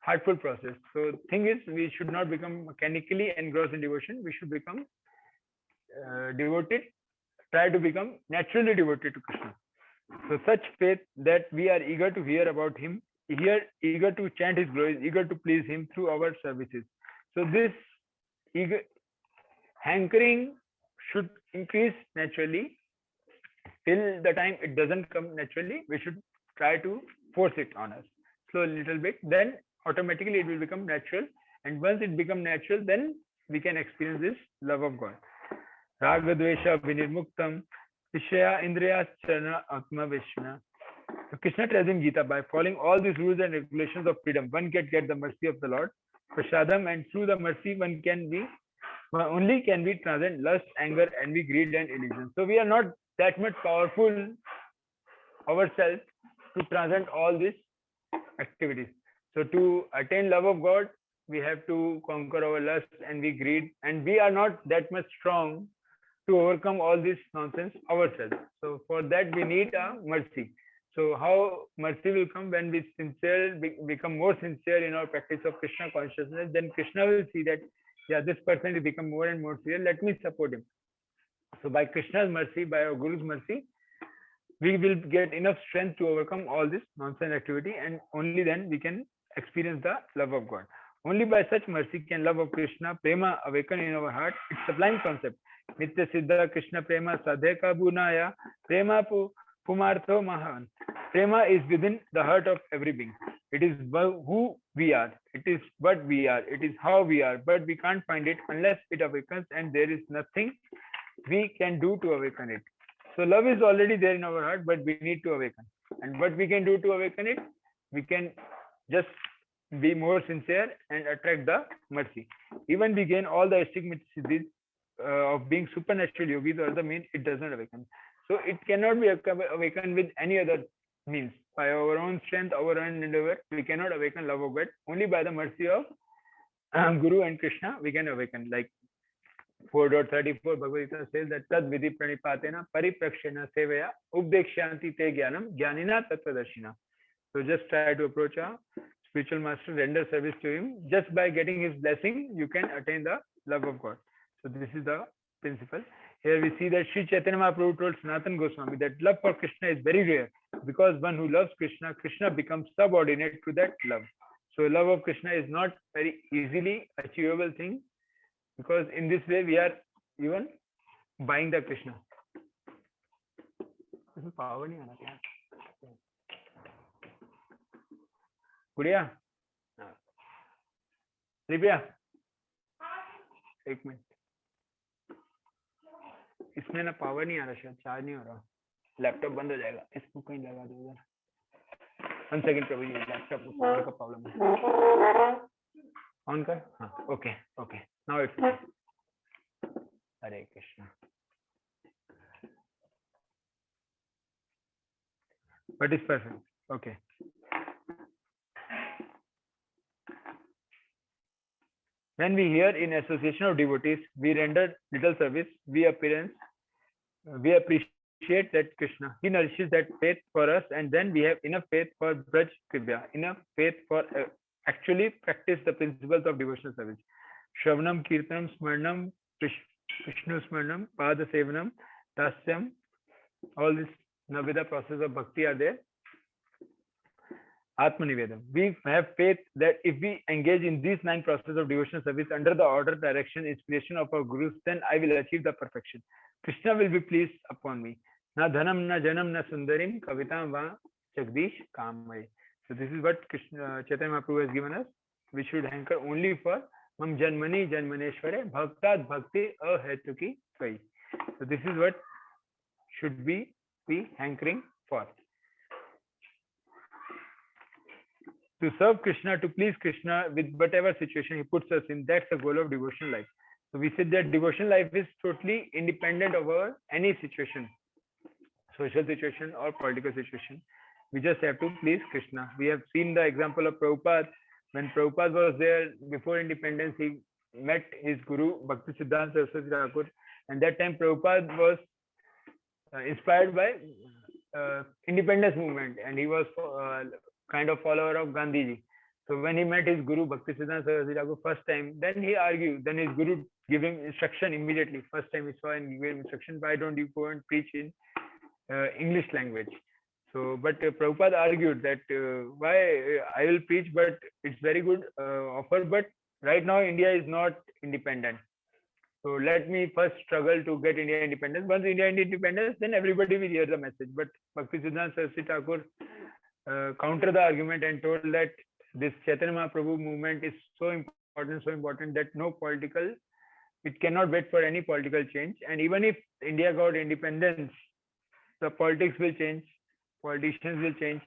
heartful process. So thing is, we should not become mechanically engrossed in devotion. We should become devoted, try to become naturally devoted to Krishna. So such faith that we are eager to hear about him, eager to chant his glories, eager to please him through our services. So this eager hankering should increase naturally. Till the time it doesn't come naturally, we should try to force it on us. So a little bit, then automatically it will become natural. And once it becomes natural, then we can experience this love of God. Raga Dvesha Vinirmuktam Vishaya Indriya Charana Atma Vishna. So Krishna tells in Gita, by following all these rules and regulations of freedom, one can get the mercy of the Lord, Prashadam, and through the mercy one only can we transcend lust, anger, envy, greed, and illusion. So we are not that much powerful ourselves to transcend all these activities. So to attain love of God, we have to conquer our lust, envy, greed, and we are not that much strong to overcome all this nonsense ourselves. So for that we need a mercy. So how mercy will come? When we become more sincere in our practice of Krishna consciousness, then Krishna will see that, yeah, this person will become more and more sincere. Let me support him. So by Krishna's mercy, by our Guru's mercy, we will get enough strength to overcome all this nonsense activity, and only then we can experience the love of God. Only by such mercy can love of Krishna, prema, awaken in our heart. It's a sublime concept. Nitya Siddha Krishna Prema Sadheka Bunaya Prema Pumartho Mahan. Prema is within the heart of every being. It is who we are. It is what we are. It is how we are. But we can't find it unless it awakens, and there is nothing we can do to awaken it. So love is already there in our heart, but we need to awaken. And what we can do to awaken it? We can just be more sincere and attract the mercy. Even we gain all the siddhis of being supernatural yogis or the means, it doesn't awaken. So it cannot be awakened with any other means. By our own strength, our own endeavor, we cannot awaken love of God. Only by the mercy of Guru and Krishna, we can awaken. Like 4.34 Bhagavad Gita says that Tad Vidhi Pranipatena Pariprakshena Sevaya Ubdekshanti Te Jnanam Jnanina Tattvadarshina. So just try to approach a spiritual master, render service to him. Just by getting his blessing, you can attain the love of God. So this is the principle. Here we see that Sri Chaitanya Mahaprabhu told Sanatana Goswami that love for Krishna is very rare, because one who loves Krishna, Krishna becomes subordinate to that love. So love of Krishna is not very easily achievable thing, because in this way we are even buying the Krishna. इसमें power नहीं आ रहा क्या? गुड़िया, दिव्या, एक minute, इसमें ना power नहीं आ रहा, शायद चार्ज नहीं हो रहा, लैपटॉप बंद हो जाएगा, इसको कहीं लगा दो उधर। 1 सेकंड प्रभु जी, लैपटॉप में पावर का प्रॉब्लम है, ऑन कर, हाँ, okay okay, now it's, Hare Krishna, but it's perfect, okay. When we hear in association of devotees, we render little service, we appreciate that Krishna. He nourishes that faith for us, and then we have enough faith for Braj Kribya, enough faith for actually practice the principles of devotional service. Shravanam, Kirtanam, Smarnam, Vishnu Smarnam, Pada Sevanam, Dasyam, all this Navida process of bhakti are there. Atmanivedam. We have faith that if we engage in these 9 processes of devotional service under the order, direction, inspiration of our gurus, then I will achieve the perfection. Krishna will be pleased upon me. Na dhanam, na janam, na sundarim, kavitam va jagdish kamay. So this is what Krishna, Chaitanya Mahaprabhu has given us. We should hanker only for mam janmani janmaneshware bhaktat bhakti ahetuki tvai. So this is what should we be hankering for. To serve Krishna, to please Krishna with whatever situation he puts us in, that's the goal of devotional life. So we said that devotional life is totally independent of any situation, social situation or political situation. We just have to please Krishna. We have seen the example of Prabhupada. When Prabhupada was there before independence, he met his guru Bhakti Siddhanta Saraswati Thakur, and that time Prabhupada was inspired by independence movement, and he was kind of follower of Gandhiji. So when he met his guru Bhakti Siddhanta Saraswati Thakur first time, then he argued. Then his guru gave him instruction immediately. First time he saw and gave him instruction, why don't you go and preach in English language? So, but Prabhupada argued that why I will preach, but it's very good offer, but right now India is not independent. So let me first struggle to get India independence. Once India independence, then everybody will hear the message. But Bhakti Siddhanta Saraswati Thakur countered the argument and told that this Chaitanya Mahaprabhu movement is so important that no political, it cannot wait for any political change. And even if India got independence, the politics will change, politicians will change,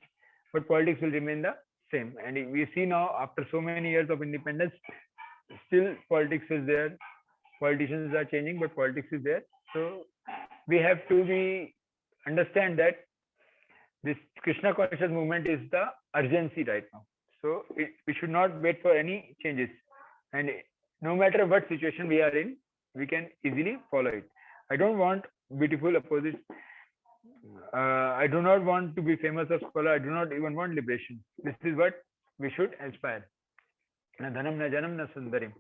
but politics will remain the same. And we see now, after so many years of independence, still politics is there. Politicians are changing, but politics is there. So we have to understand that this Krishna conscious movement is the urgency right now. So we should not wait for any changes. And no matter what situation we are in, we can easily follow it. I don't want beautiful opposites. I do not want to be famous or scholar. I do not even want liberation. This is what we should aspire. Na dhanam, na janam, na sundarim.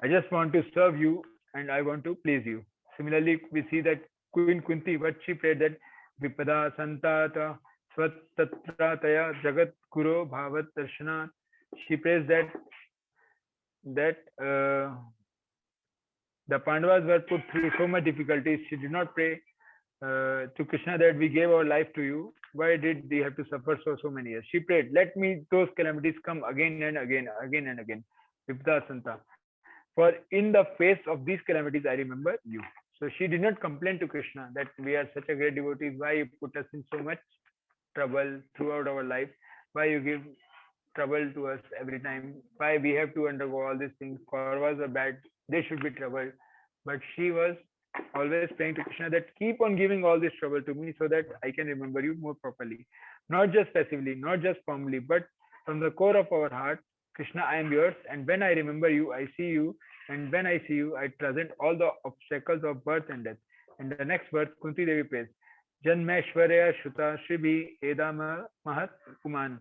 I just want to serve you and I want to please you. Similarly, we see that Queen Kunti, what she prayed, that Vipada Santata Swatatrataya Jagat Guru Bhavat Darshana. She prays that the Pandavas were put through so much difficulties. She did not pray to Krishna that we gave our life to you. Why did they have to suffer so many years? She prayed, let me those calamities come again and again and again. Vipada Santa. For in the face of these calamities, I remember you. So she did not complain to Krishna that we are such a great devotee. Why you put us in so much trouble throughout our life? Why you give trouble to us every time? Why we have to undergo all these things? Kauravas are bad. They should be troubled. But she was always praying to Krishna that keep on giving all this trouble to me so that I can remember you more properly. Not just passively, not just formally, but from the core of our heart, Krishna, I am yours. And when I remember you, I see you. And when I see you, I present all the obstacles of birth and death. And the next verse, Kunti Devi prays, Janmeshwarya Shuta Shribi Edama Mahat Kuman.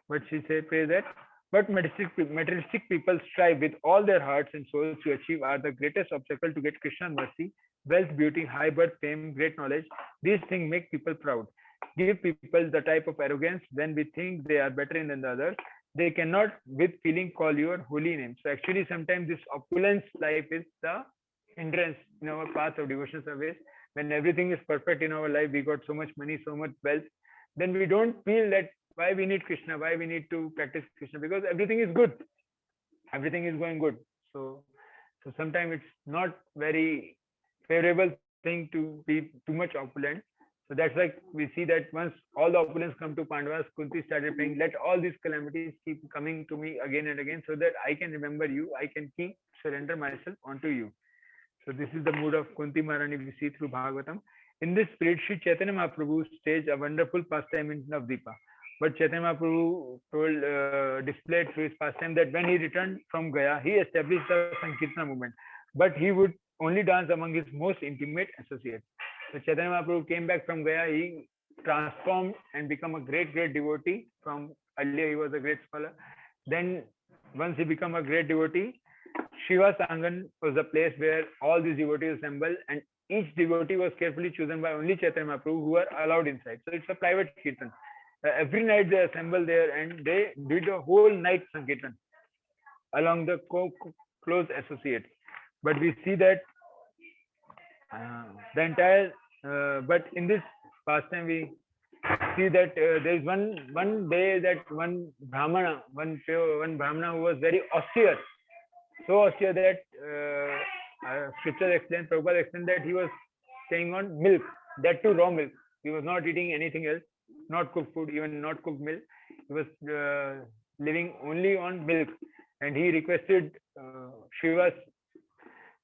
But she prays that, but materialistic people strive with all their hearts and souls to achieve are the greatest obstacle to get Krishna's mercy, wealth, beauty, high birth, fame, great knowledge. These things make people proud. Give people the type of arrogance when we think they are better than the others. They cannot with feeling call your holy name. So actually sometimes this opulence life is the hindrance in our path of devotional service. when everything is perfect in our life, we got so much money, so much wealth, then we don't feel that why we need Krishna, why we need to practice Krishna, because everything is good, everything is going good. So sometimes it's not very favorable thing to be too much opulent. So that's like we see that once all the opulence come to Pandavas, Kunti started praying, let all these calamities keep coming to me again and again, so that I can remember you, I can keep surrender myself onto you. So this is the mood of Kunti Maharani we see through Bhagavatam. In this spirit, Sri Chaitanya Mahaprabhu staged a wonderful pastime in Navdeepa. But Chaitanya Mahaprabhu displayed through his pastime that when he returned from Gaya, he established the Sankirtana movement. But he would only dance among his most intimate associates. So Chaitanya Mahaprabhu came back from Gaya, he transformed and become a great devotee. From earlier he was a great scholar. Then once he became a great devotee, Shiva Sangan was the place where all these devotees assembled, and each devotee was carefully chosen by only Chaitanya Mahaprabhu, who were allowed inside. So it's a private kirtan. Every night they assemble there and they did a whole night Sankirtan along the close associates. But we see that the entire, but in this pastime we see that there is one day that one Brahmana who was very austere, so austere that scripture explained, Prabhupada explained that he was staying on milk, that too raw milk. He was not eating anything else, not cooked food, even not cooked milk. He was living only on milk, and he requested Shiva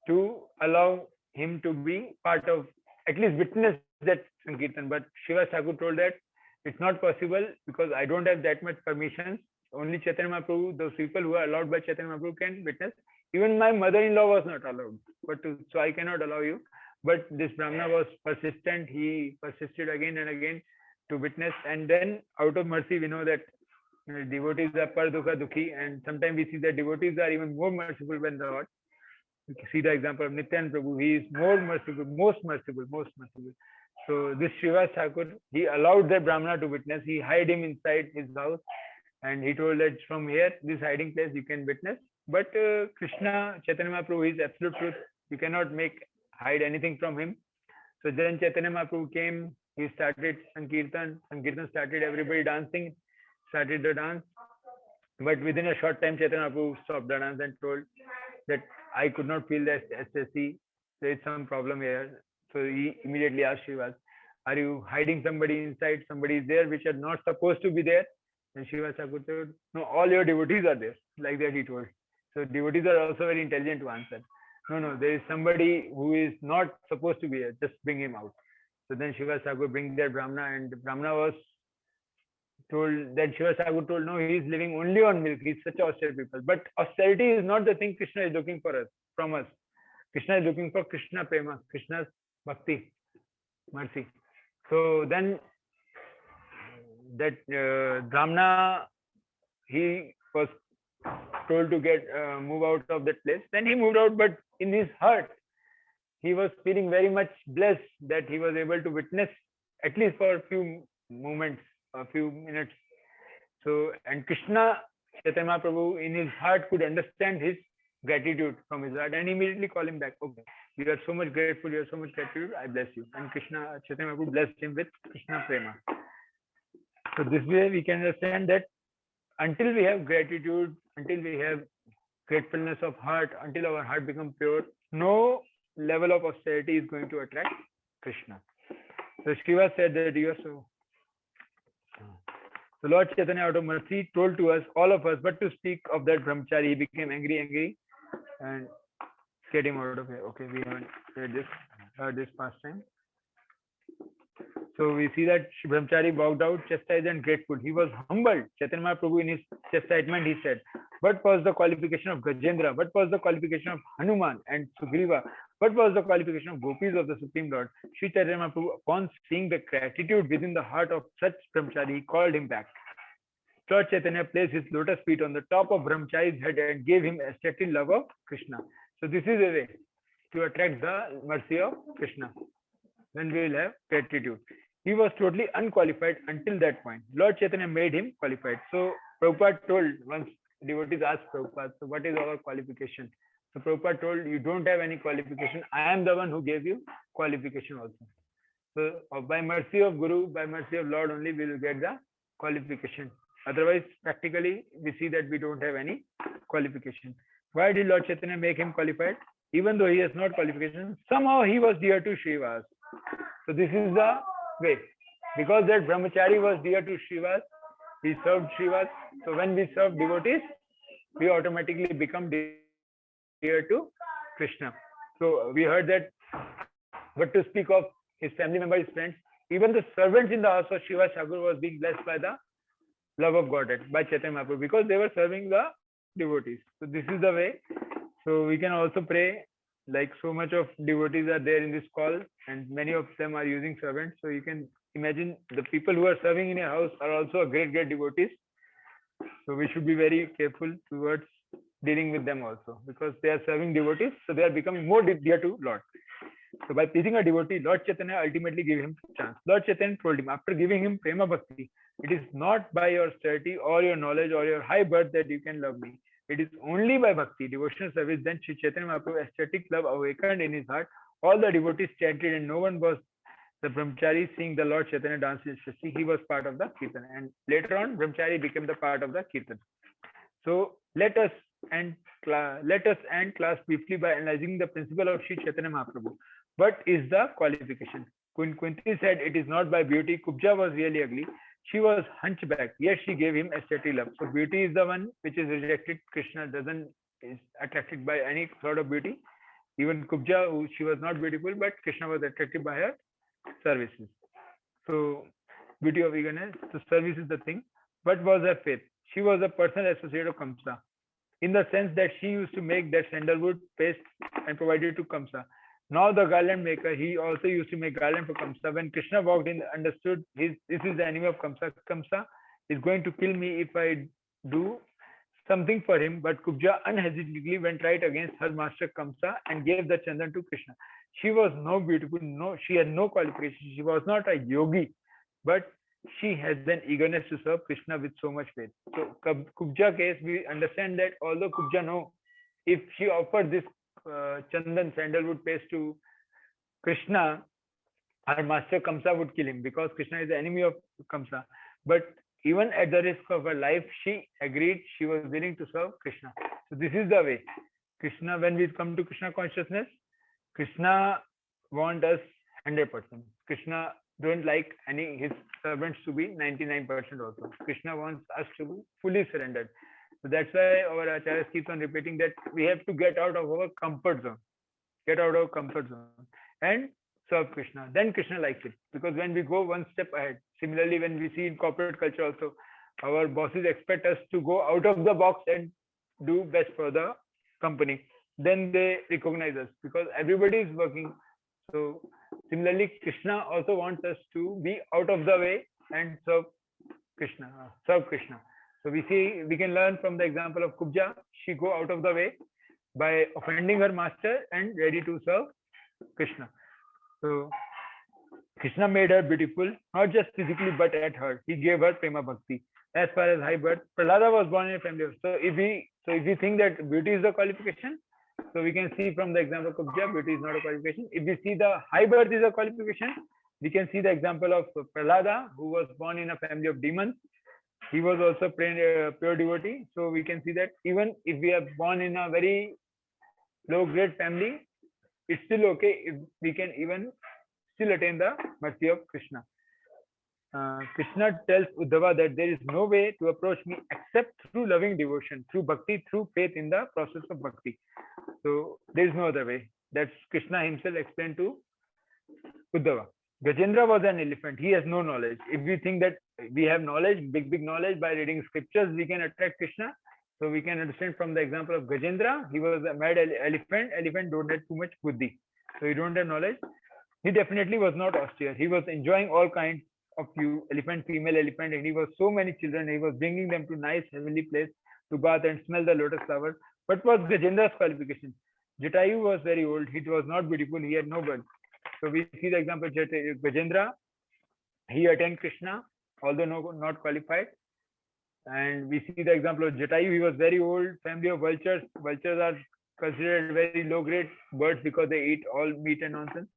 to allow him to be part of, at least witness that Sankirtan. But Shiva Thakur told that it's not possible because I don't have that much permission. Only Chaitanya Mahaprabhu, those people who are allowed by Chaitanya Mahaprabhu can witness. Even my mother-in-law was not allowed, so I cannot allow you. But this Brahmana was persistent. He persisted again and again to witness. And then out of mercy, we know that devotees are par dukha dukhi, and sometimes we see that devotees are even more merciful than the Lord. You can see the example of Nityan Prabhu. He is more merciful, most merciful. So this Shiva Thakur, he allowed the Brahmana to witness. He hid him inside his house, and he told that from here, this hiding place, you can witness. But Krishna, Chaitanya Mahaprabhu is absolute truth. You cannot hide anything from him. So then Chaitanya Mahaprabhu came. He started Sankirtan. Sankirtan started, everybody dancing, started the dance. But within a short time, Chaitanya Mahaprabhu stopped the dance and told that I could not feel the ecstasy. There is some problem here. So he immediately asked Shiva, are you hiding somebody inside? Somebody is there which are not supposed to be there. And Shiva Thakur told, no, all your devotees are there. Like that he told. So devotees are also very intelligent to answer. No, there is somebody who is not supposed to be here. Just bring him out. So then Shiva Thakur brings that Brahmana, and the Brahmana was told that Shiva Thakur told, no, he is living only on milk. He's such austere people. But austerity is not the thing Krishna is looking for us, from us. Krishna is looking for Krishna Prema, Krishna's bhakti, mercy. So then that Brahmana, he was told to move out of that place. Then he moved out, but in his heart, he was feeling very much blessed that he was able to witness, at least for a few moments, a few minutes. So, and Krishna, Chaitanya Mahaprabhu, in his heart could understand his gratitude from his heart, and immediately call him back. Okay, you are so much grateful, you are so much gratitude, I bless you. And Krishna, Chaitanya Mahaprabhu blessed him with Krishna Prema. So this way we can understand that until we have gratitude, until we have gratefulness of heart, until our heart becomes pure, no level of austerity is going to attract Krishna. So Shiva said that you are so. So Lord Chaitanya, out of mercy, told to us, all of us, but to speak of that brahmachari, he became angry, and get him out of here. Okay, we haven't heard this past time. So we see that brahmachari bowed out, chastised and grateful. He was humbled. Chaitanya Mahaprabhu, in his chastisement, he said, what was the qualification of Gajendra? What was the qualification of Hanuman and Sugriva? What was the qualification of gopis of the Supreme Lord? Sri Chaitanya Mahaprabhu, upon seeing the gratitude within the heart of such brahmachari, he called him back. Lord Chaitanya placed his lotus feet on the top of brahmachari's head and gave him ecstatic love of Krishna. So this is a way to attract the mercy of Krishna. Then we will have gratitude. He was totally unqualified until that point. Lord Chaitanya made him qualified. So Prabhupada told, once devotees asked Prabhupada, so what is our qualification? So Prabhupada told, you don't have any qualification. I am the one who gave you qualification also. So by mercy of Guru, by mercy of Lord only, we will get the qualification. Otherwise, practically, we see that we don't have any qualification. Why did Lord Chaitanya make him qualified? Even though he has not qualification, somehow he was dear to Srivas. So this is the way. Because that brahmachari was dear to Srivas, he served Srivas. So when we serve devotees, we automatically become dear to Krishna. So we heard that, but to speak of his family members, his friends, even the servants in the house of Shiva Thakur was being blessed by the love of Godhead, by Chaitanya Mahaprabhu, because they were serving the devotees. So this is the way. So we can also pray, like so much of devotees are there in this call, and many of them are using servants. So you can imagine the people who are serving in a house are also a great devotees. So we should be very careful towards dealing with them also, because they are serving devotees, so they are becoming more dear to Lord. So by pleasing a devotee, Lord Chaitanya ultimately gave him chance. Lord Chaitanya told him, after giving him prema bhakti, it is not by your study or your knowledge or your high birth that you can love me. It is only by bhakti, devotional service. Then Sri Chaitanya Mahaprabhu, aesthetic love awakened in his heart. All the devotees chanted, and no one was the brahmachari seeing the Lord Chaitanya dance in Shasti. He was part of the kirtan, and later on, brahmachari became the part of the kirtan. So let us end class briefly by analyzing the principle of Sri Chaitanya Mahaprabhu. What is the qualification? Queen Kunti said it is not by beauty. Kubja was really ugly. She was hunchback, yet she gave him aesthetic love. So beauty is the one which is rejected. Krishna is attracted by any sort of beauty. Even Kubja, she was not beautiful, but Krishna was attracted by her services. So beauty of eagerness. So service is the thing. What was her faith? She was a personal associate of Kamsa, in the sense that she used to make that sandalwood paste and provided to Kamsa. Now the garland maker, he also used to make garland for Kamsa. When Krishna walked in, understood this is the enemy of Kamsa. Kamsa is going to kill me if I do something for him. But Kubja unhesitatingly went right against her master Kamsa and gave the chandan to Krishna. She was no beautiful, she had no qualification. She was not a yogi, but she has an eagerness to serve Krishna with so much faith. So Kubja case, we understand that although Kubja know, if she offered this chandan sandalwood paste to Krishna, her master Kamsa would kill him, because Krishna is the enemy of Kamsa. But even at the risk of her life, she agreed, she was willing to serve Krishna. So this is the way. Krishna, when we come to Krishna consciousness, Krishna wants us 100%. Krishna don't like his servants to be 99% also. Krishna wants us to be fully surrendered. So that's why our Acharya keeps on repeating that we have to get out of our comfort zone. Get out of comfort zone and serve Krishna. Then Krishna likes it. Because when we go one step ahead, similarly when we see in corporate culture also, our bosses expect us to go out of the box and do best for the company. Then they recognize us, because everybody is working. So similarly, Krishna also wants us to be out of the way and serve Krishna. So we can learn from the example of Kubja. She go out of the way by offending her master and ready to serve Krishna. So Krishna made her beautiful, not just physically but at heart. He gave her prema bhakti. As far as high birth, Prahlada was born in a family of. So if we think that beauty is the qualification, so we can see from the example of Kubja, beauty is not a qualification. If we see the high birth is a qualification, we can see the example of Prahlada, who was born in a family of demons. He was also pure devotee. So we can see that even if we are born in a very low grade family, it's still okay if we can even still attain the mercy of Krishna. Krishna tells Uddhava that there is no way to approach me except through loving devotion, through bhakti, through faith in the process of bhakti. So there is no other way. That's Krishna himself explained to Uddhava. Gajendra was an elephant. He has no knowledge. If we think that we have knowledge, big knowledge, by reading scriptures, we can attract Krishna. So we can understand from the example of Gajendra, he was a mad elephant. Elephant don't have too much buddhi. So he don't have knowledge. He definitely was not austere. He was enjoying all kinds of elephant, female elephant, and he was so many children. He was bringing them to nice heavenly place to bath and smell the lotus flower. What was Gajendra's qualification? Jatayu was very old. He was not beautiful. He had no birth. So we see the example of Gajendra. He attained Krishna, although not qualified. And we see the example of Jatayu. He was very old. Family of vultures. Vultures are considered very low grade birds because they eat all meat and nonsense.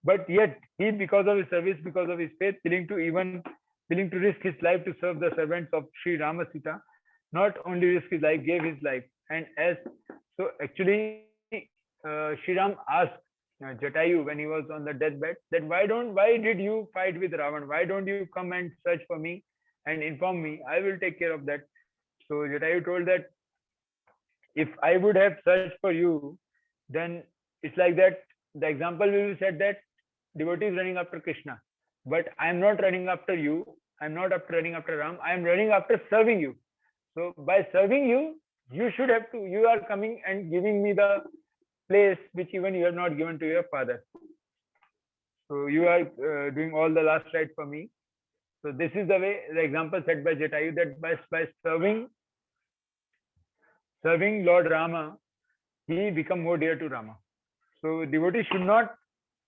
But yet he, because of his service, because of his faith, willing to risk his life to serve the servants of Sri Ramasita, not only risk his life, gave his life. And as so actually Sri Ram asked Jatayu when he was on the deathbed that why did you fight with Ravan? Why don't you come and search for me and inform me? I will take care of that. So Jatayu told that if I would have searched for you, then it's like that. The example will be said that devotee is running after Krishna, but I am not running after you. I'm not running after Ram. I am running after serving you. So by serving you, you are coming and giving me the place which even you have not given to your father. So you are doing all the last right for me. So this is the example set by Jatayu, that by serving Lord Rama, he become more dear to Rama. So devotee should not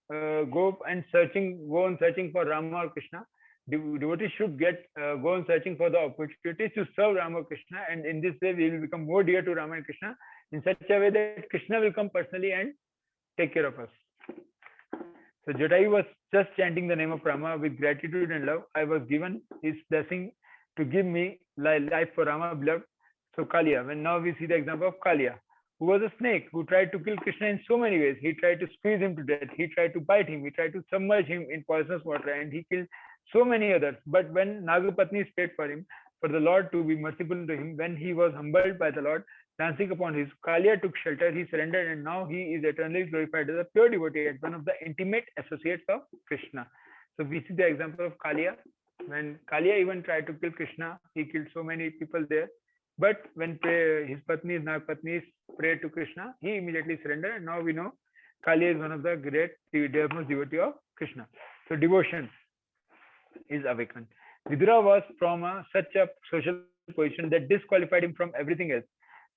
go on searching for Rama or Krishna. Devotee should go on searching for the opportunities to serve Rama or Krishna, and in this way we will become more dear to Rama and Krishna in such a way that Krishna will come personally and take care of us. So Jatayu was just chanting the name of Rama with gratitude and love. I was given his blessing to give me life for Rama beloved. So Kalia, when now we see the example of Kalia, who was a snake, who tried to kill Krishna in so many ways. He tried to squeeze him to death. He tried to bite him. He tried to submerge him in poisonous water, and he killed so many others. But when Nagapatni prayed for him, for the Lord to be merciful to him, when he was humbled by the Lord, dancing upon his Kalia took shelter, he surrendered, and now he is eternally glorified as a pure devotee, as one of the intimate associates of Krishna. So we see the example of Kalia. When Kalia even tried to kill Krishna, he killed so many people there. But when his Nagapatni prayed to Krishna, he immediately surrendered, and now we know Kalia is one of the great devotee of Krishna. So devotion is awakened. Vidura was from such a social position that disqualified him from everything else.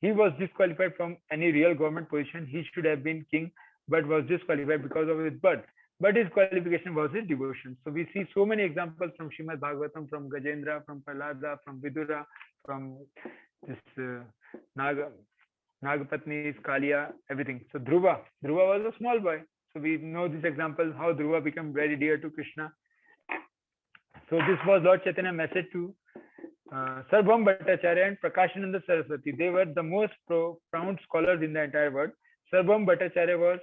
He was disqualified from any real government position. He should have been king, but was disqualified because of his birth. But his qualification was his devotion. So we see so many examples from Srimad Bhagavatam, from Gajendra, from Prahlada, from Vidura, from this Nagapatni, Kalia, everything. So Dhruva was a small boy. So we know this example, how Dhruva became very dear to Krishna. So this was Lord Chaitanya's message to Sarvabhauma Bhattacharya and Prakashananda Saraswati. They were the most profound scholars in the entire world. Sarvabhauma Bhattacharya was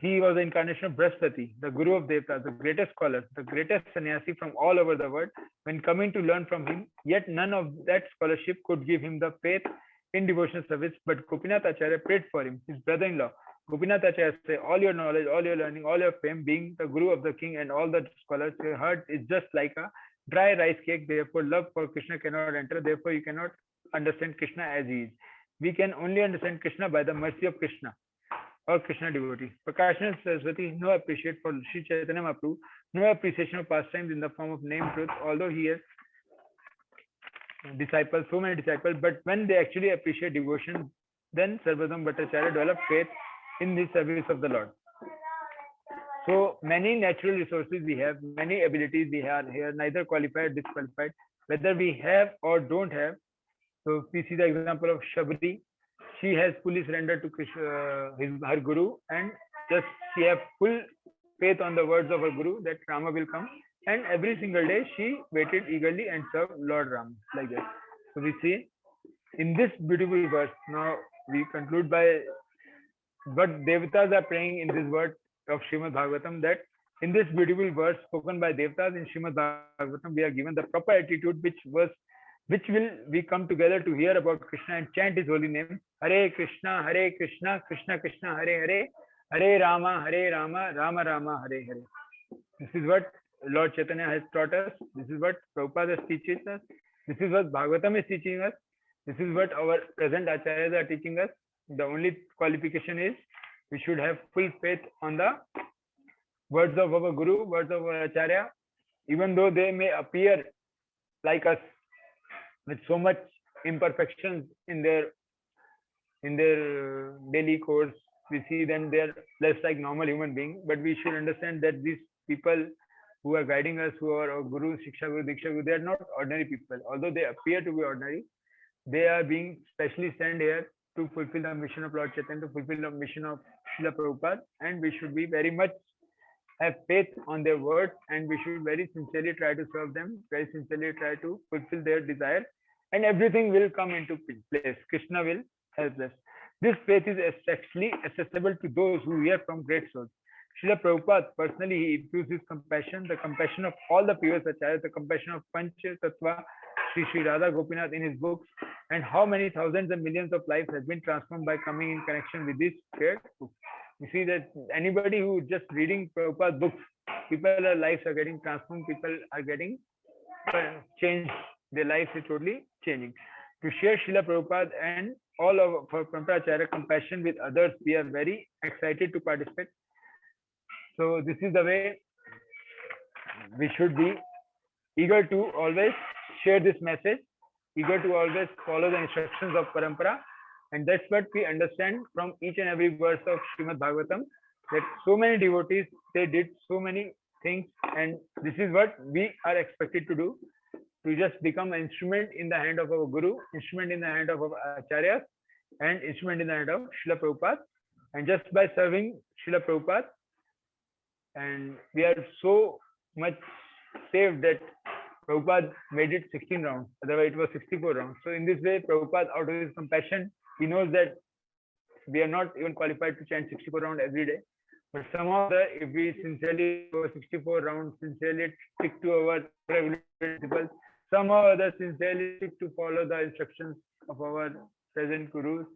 he was the incarnation of Brihaspati, the Guru of Devtas, the greatest scholar, the greatest sannyasi from all over the world. When coming to learn from him, yet none of that scholarship could give him the faith in devotional service. But Gopinath Acharya prayed for him, his brother-in-law. Gopinath Acharya said, all your knowledge, all your learning, all your fame, being the Guru of the king and all the scholars, your heart is just like a dry rice cake. Therefore, love for Krishna cannot enter. Therefore, you cannot understand Krishna as he is. We can only understand Krishna by the mercy of Krishna or Krishna devotee. Prakashananda Saraswati, no appreciate for Sri Chaitanya Mahaprabhu, no appreciation of pastimes in the form of name truth, although he has disciples, so many disciples, but when they actually appreciate devotion, then Sarvabhauma Bhattacharya developed faith in the service of the Lord. So many natural resources we have, many abilities we have here, neither qualified, disqualified, whether we have or don't have. So we see the example of Shabri. She has fully surrendered to Krishna, her Guru, and just she has full faith on the words of her Guru that Rama will come. And every single day she waited eagerly and served Lord Rama, like that. So we see in this beautiful verse, now we conclude by what Devatas are praying in this word of Srimad Bhagavatam, that in this beautiful verse spoken by Devatas in Srimad Bhagavatam, we are given the proper attitude which will we come together to hear about Krishna and chant his holy name. Hare Krishna, Krishna Krishna, Hare Hare, Hare Rama, Rama Rama, Hare Hare. This is what Lord Chaitanya has taught us. This is what Prabhupada has teaches us. This is what Bhagavatam is teaching us. This is what our present acharyas are teaching us. The only qualification is we should have full faith on the words of our Guru, words of our acharya, even though they may appear like us with so much imperfections in their daily course. We see them they are less like normal human beings, but we should understand that these people who are guiding us, who are our Guru, Shiksha Guru, Diksha Guru, they are not ordinary people. Although they appear to be ordinary, they are being specially sent here to fulfill the mission of Lord Chaitanya, to fulfill the mission of Srila Prabhupada, and we should be very much have faith on their words, and we should very sincerely try to serve them, very sincerely try to fulfill their desire, and everything will come into place. Krishna will help us. This faith is especially accessible to those who hear from great souls. Srila Prabhupada personally he infused his compassion, the compassion of all the previous acharyas, the compassion of Panch Tattva, Sri Radha Gopinath in his books, and how many thousands and millions of lives has been transformed by coming in connection with this great book. You see that anybody who just reading Prabhupada books, people's lives are getting transformed, people are getting changed, their lives is totally changing. To share Srila Prabhupada and all of our Parampara compassion with others, we are very excited to participate. So this is the way we should be eager to always share this message, eager to always follow the instructions of Parampara. And that's what we understand from each and every verse of Srimad Bhagavatam, that so many devotees, they did so many things, and this is what we are expected to do, to just become an instrument in the hand of our Guru, instrument in the hand of our Acharyas, and instrument in the hand of Srila Prabhupada. And just by serving Srila Prabhupada, and we are so much saved that Prabhupada made it 16 rounds, otherwise it was 64 rounds. So in this way, Prabhupada, out of his compassion, he knows that we are not even qualified to chant 64 rounds every day. But somehow, if we sincerely go 64 rounds, sincerely stick to our regular principles, somehow others sincerely stick to follow the instructions of our present Gurus,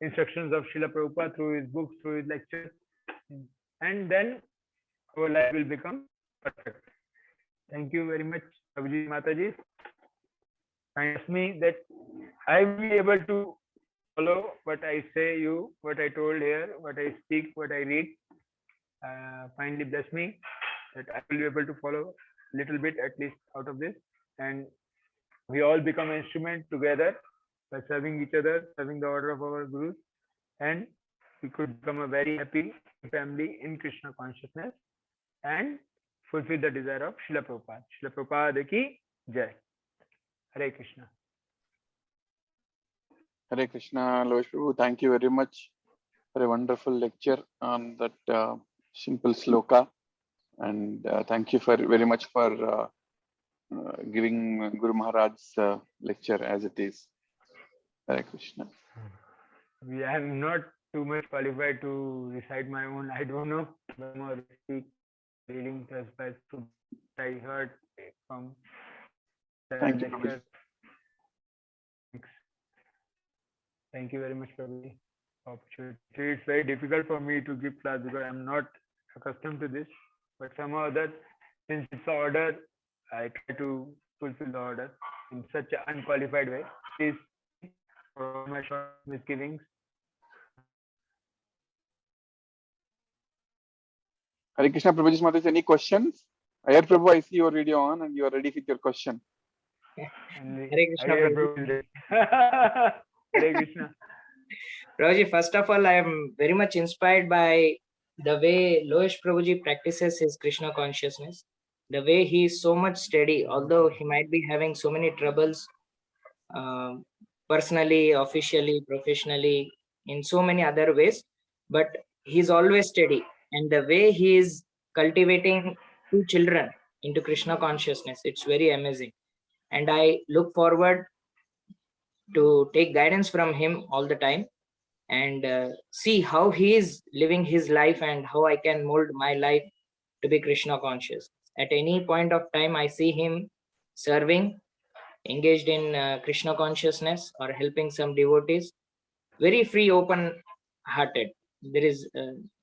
instructions of Srila Prabhupada through his books, through his lectures, and then our life will become perfect. Thank you very much, Prabhuji Mataji. Ask me that I will be able to follow what I say you, what I told here, what I speak, what I read. Finally bless me that I will be able to follow a little bit at least out of this, and we all become an instrument together by serving each other, serving the order of our Gurus, and we could become a very happy family in Krishna consciousness and fulfill the desire of Srila Prabhupada. Srila Prabhupada ki Jai. Hare Krishna. Hare Krishna, Lovesh Prabhu. Thank you very much for a wonderful lecture on that simple sloka. And thank you very much for giving Guru Maharaj's lecture as it is. Hare Krishna. I am not too much qualified to recite my own. I don't know. More reading transcribes to I heard from the Thank you, lecture. Thank you very much for the opportunity. It's very difficult for me to give class because I'm not accustomed to this. But somehow that since it's order, I try to fulfill the order in such an unqualified way. Please, for my short misgivings. Hare Krishna, Prabhuji Mataji, any questions? Hare Prabhu, I see your video on and you are ready with your question. Hare Krishna, Prabhuji. Hare Krishna. Prabhuji, first of all, I am very much inspired by the way Lovesh Prabhuji practices his Krishna consciousness. The way he is so much steady, although he might be having so many troubles personally, officially, professionally, in so many other ways, but he's always steady. And the way he is cultivating 2 children into Krishna consciousness, it's very amazing. And I look forward to take guidance from him all the time and see how he is living his life and how I can mold my life to be Krishna conscious. At any point of time, I see him serving, engaged in Krishna consciousness or helping some devotees, very free, open-hearted. There is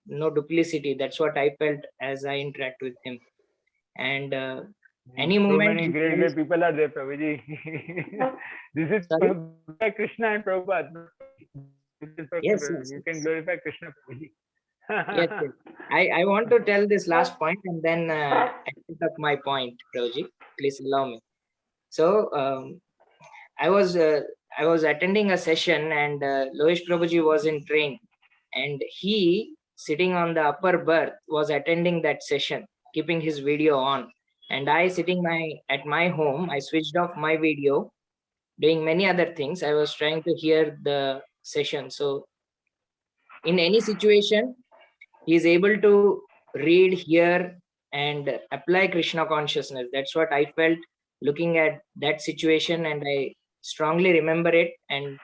no duplicity. That's what I felt as I interact with him. And any so moment, many great people are there, Prabhuji. This is Krishna and Prabhupada. Yes. You can glorify Krishna, Prabhuji. Yes. I want to tell this last point and then I put up my point, Prabhuji. Please allow me. So I was attending a session and Lovesh Prabhuji was in train, and he sitting on the upper berth was attending that session, keeping his video on. And I sitting at my home, I switched off my video, doing many other things. I was trying to hear the session. So in any situation, he is able to read, hear, and apply Krishna consciousness. That's what I felt looking at that situation, and I strongly remember it. And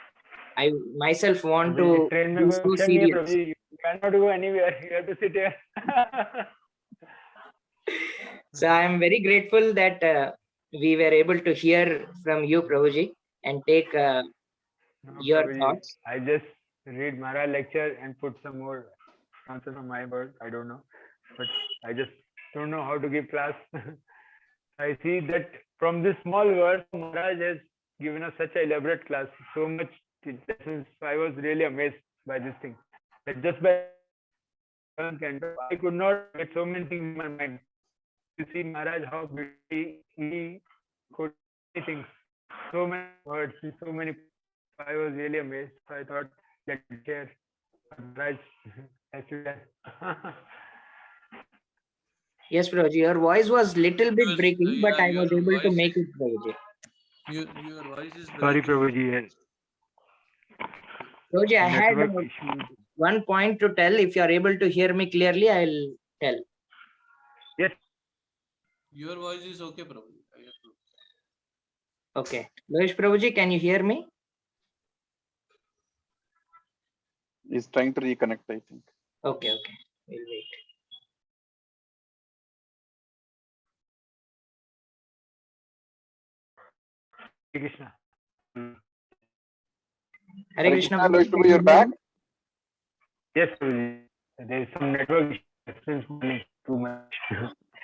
I myself want to train be mein so koi option nahi hai, serious. Prabhuji. You cannot go anywhere. You have to sit here. So I am very grateful that we were able to hear from you, Prabhuji, and take No, your Prabhuji, thoughts. I just read Maharaj lecture and put some more answer from my word. I don't know, but I just don't know how to give class. I see that from this small verse, Maharaj has given us such an elaborate class, so much lessons. I was really amazed by this thing. That just by one canto, I could not get so many things in my mind. You see Maharaj how beautifully he could many things, so many words, so many. I was really amazed. So I thought, let me share. Maharaj, as you can. Yes, Prabhuji, your voice was little bit breaking, but I was able to make it, Prabhuji. Your voice is Sorry, breaking. Prabhuji. Prabhuji, I had Network issue. one point to tell. If you are able to hear me clearly, I'll tell. Yes. Your voice is okay, Prabhuji. Okay. Lovesh Prabhuji, can you hear me? He's trying to reconnect, I think. Okay, okay. We'll wait. Hare Krishna. Hare Krishna. Lovesh Prabhu, you're back? Yes, Prabhuji. There is some network issue too much.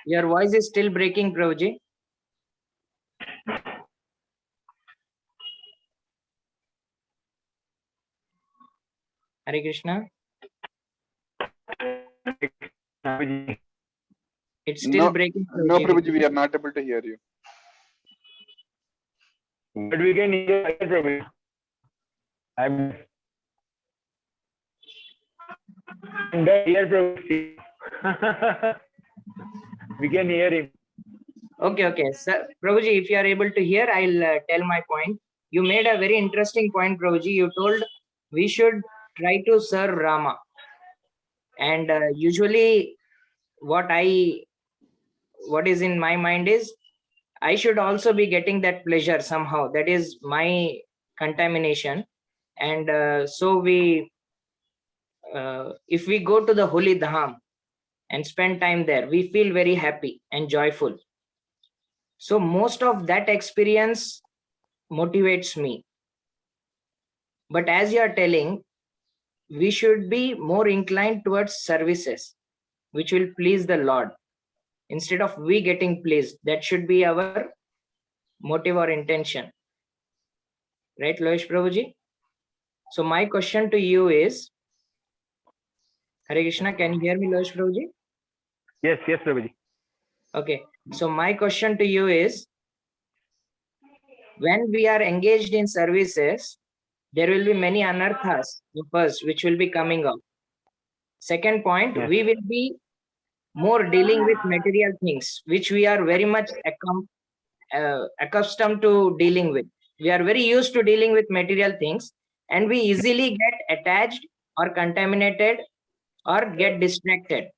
Your voice is still breaking, Prabhuji. Hare Krishna. It's still breaking. Prabhuji. No, Prabhuji, we are not able to hear you. But we can hear Prabhuji. I'm here, Prabhuji. We can hear him. Okay, okay. Sir, Prabhuji, if you are able to hear, I'll tell my point. You made a very interesting point, Prabhuji. You told we should try to serve Rama. And usually what is in my mind is I should also be getting that pleasure somehow. That is my contamination. And so if we go to the holy dham and spend time there, we feel very happy and joyful. So most of that experience motivates me. But as you are telling, we should be more inclined towards services which will please the Lord instead of we getting pleased. That should be our motive or intention. Right, Lovesh Prabhuji? So my question to you is, Hare Krishna, can you hear me, Lovesh Prabhuji? Yes, yes, Prabhuji. Okay. So my question to you is, when we are engaged in services, there will be many anarthas first, which will be coming up. Second point, Yes. we will be more dealing with material things, which we are very much accustomed to dealing with. We are very used to dealing with material things, and we easily get attached or contaminated or get distracted.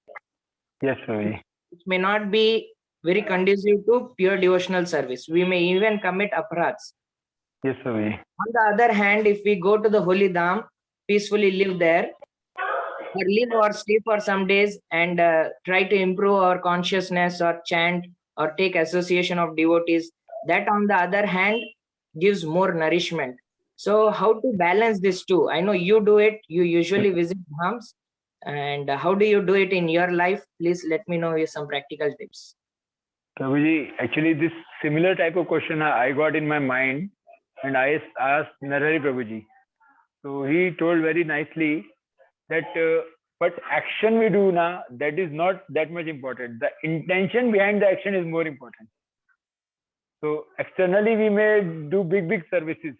Yes, Prabhuji. It may not be very conducive to pure devotional service. We may even commit aparats. Yes, Prabhuji. On the other hand, if we go to the holy dham, peacefully live there, or live or stay for some days and try to improve our consciousness or chant or take association of devotees, that on the other hand gives more nourishment. So how to balance this two? I know you do it, you usually visit dhams, and how do you do it in your life? Please let me know some practical tips. Prabhuji, actually this similar type of question I got in my mind, and I asked Narahari Prabhuji. So he told very nicely that but action we do now, that is not that much important. The intention behind the action is more important. So externally we may do big services.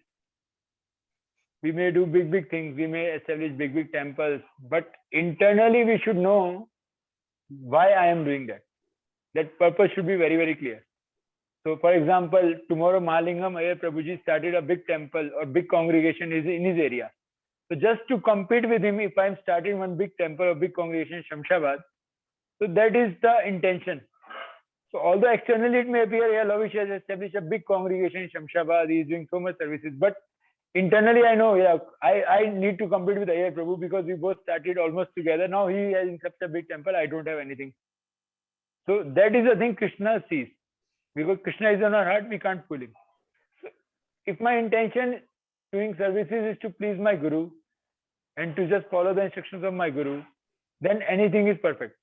We may do big things. We may establish big temples. But internally we should know why I am doing that. That purpose should be very clear. So for example, tomorrow Mahalingam Ayyar Prabhuji started a big temple or big congregation is in his area. So just to compete with him, if I'm starting one big temple or big congregation in Shamshabad, so that is the intention. So although externally it may appear, yeah, Lovesh has established a big congregation in Shamshabad, he is doing so much services, but internally I know, yeah, I need to compete with A.I. Prabhu because we both started almost together. Now he has in such a big temple, I don't have anything. So that is the thing Krishna sees. Because Krishna is on our heart, we can't pull him. So if my intention doing services is to please my Guru and to just follow the instructions of my Guru, then anything is perfect.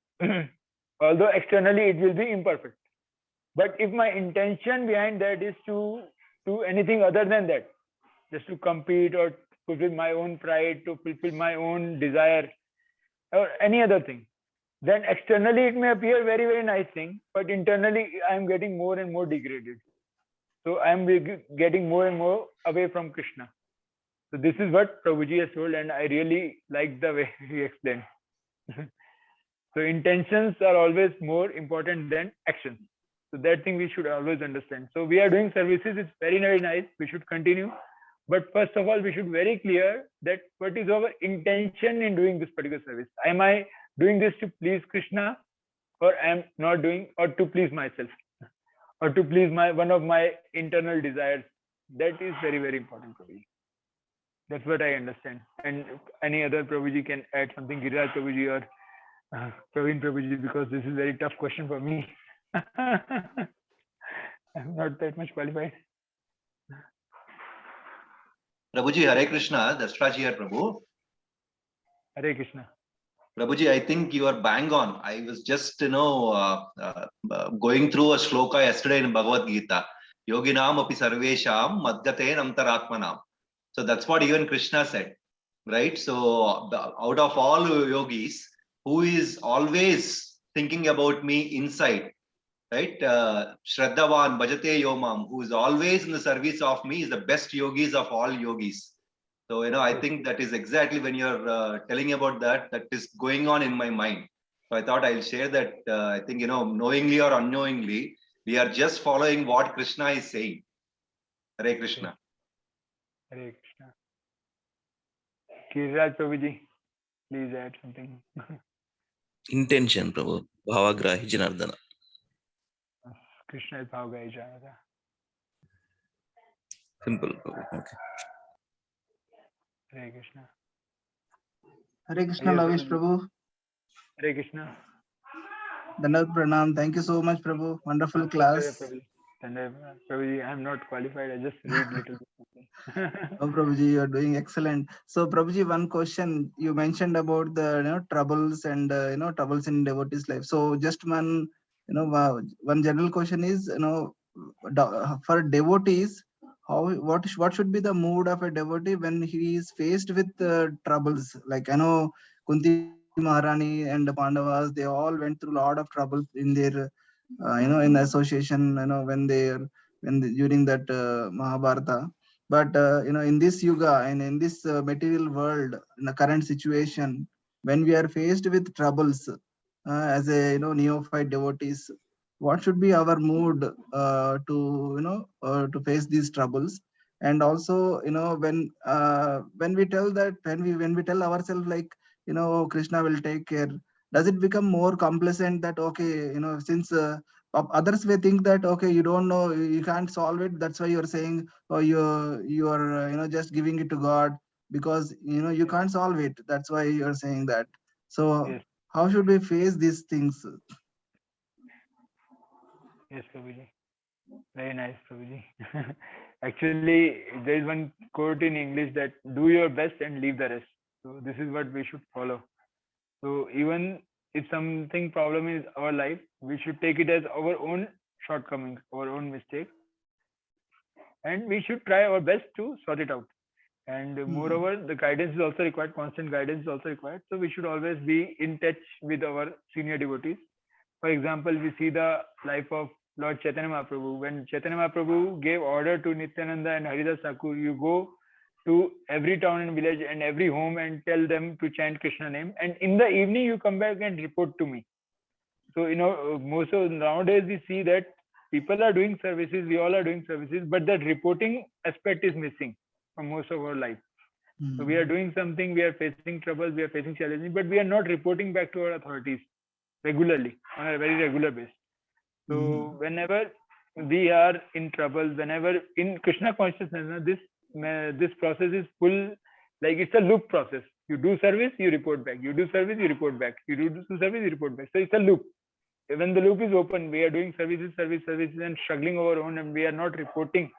Although externally it will be imperfect. But if my intention behind that is to do anything other than that, just to compete or fulfill my own pride, to fulfill my own desire, or any other thing, then externally it may appear very, very nice thing, but internally I am getting more and more degraded. So I am getting more and more away from Krishna. So this is what Prabhuji has told, and I really like the way he explained. So intentions are always more important than actions. So that thing we should always understand. So we are doing services, it's very, very nice. We should continue. But first of all, we should very clear that what is our intention in doing this particular service. Am I doing this to please Krishna, or am not doing, or to please myself, or to please one of my internal desires? That is very, very important, Prabhuji. That's what I understand. And any other Prabhuji can add something, Giriraj Prabhuji or Praveen Prabhuji, because this is a very tough question for me. I'm not that much qualified. Prabhuji, Hare Krishna, Dasraj here, Prabhu. Hare Krishna. Prabhuji, I think you are bang on. I was just, going through a shloka yesterday in Bhagavad Gita. Yoginam api sarvesham madgaten antaratmanam. So that's what even Krishna said, right? So out of all yogis, who is always thinking about me inside, right? Shraddhavan Bhajate Yomam, who is always in the service of me, is the best yogis of all yogis. So, I think that is exactly when you're telling about that is going on in my mind. So I thought I'll share that. I think, knowingly or unknowingly, we are just following what Krishna is saying. Hare Krishna. Hare Krishna. Giriraj Prabhuji, please add something. Intention, Prabhu. Bhavagrahi Janardana. Krishna is Bhavagrahi Janardana. Simple, Prabhu. Okay. Hare Krishna. Hare Krishna, Lovesh Prabhu. Hare Krishna. Dandavat Pranam. Thank you so much, Prabhu. Wonderful class. Prabhuji, I'm not qualified. I just read little bit. Oh, Prabhuji, you are doing excellent. So, Prabhuji, one question you mentioned about the troubles and troubles in devotees' life. So, just one one general question is for devotees, what should be the mood of a devotee when he is faced with troubles? Like I know Kunti Maharani and the Pandavas, they all went through a lot of trouble in their in the association, during that Mahabharata. But in this yuga and in this material world, in the current situation, when we are faced with troubles as a neophyte devotees, what should be our mood to face these troubles? And also, when we tell that when we tell ourselves like Krishna will take care, does it become more complacent that okay, since others may think that okay, you don't know, you can't solve it, that's why you're saying, or you are just giving it to God because you can't solve it, that's why you're saying that. So Yes. how should we face these things? Yes, Prabhuji. Very nice, Prabhuji. Actually, there is one quote in English that do your best and leave the rest. So this is what we should follow. So even if something problem is our life, we should take it as our own shortcomings, our own mistake, and we should try our best to sort it out. And moreover, the guidance is also required, constant guidance is also required. So we should always be in touch with our senior devotees. For example, we see the life of Lord Chaitanya Mahaprabhu. When Chaitanya Mahaprabhu gave order to Nityananda and Haridas Thakur, you go to every town and village and every home and tell them to chant Krishna name. And in the evening, you come back and report to me. So, most of nowadays we see that people are doing services, we all are doing services, but that reporting aspect is missing from most of our life. So we are doing something, we are facing troubles, we are facing challenges, but we are not reporting back to our authorities regularly, on a very regular basis. So whenever we are in trouble, whenever in Krishna consciousness, this process is full, like it's a loop process. You do service, you report back. You do service, you report back. You do service, you report back. So it's a loop. When the loop is open, we are doing services, and struggling our own, and we are not reporting,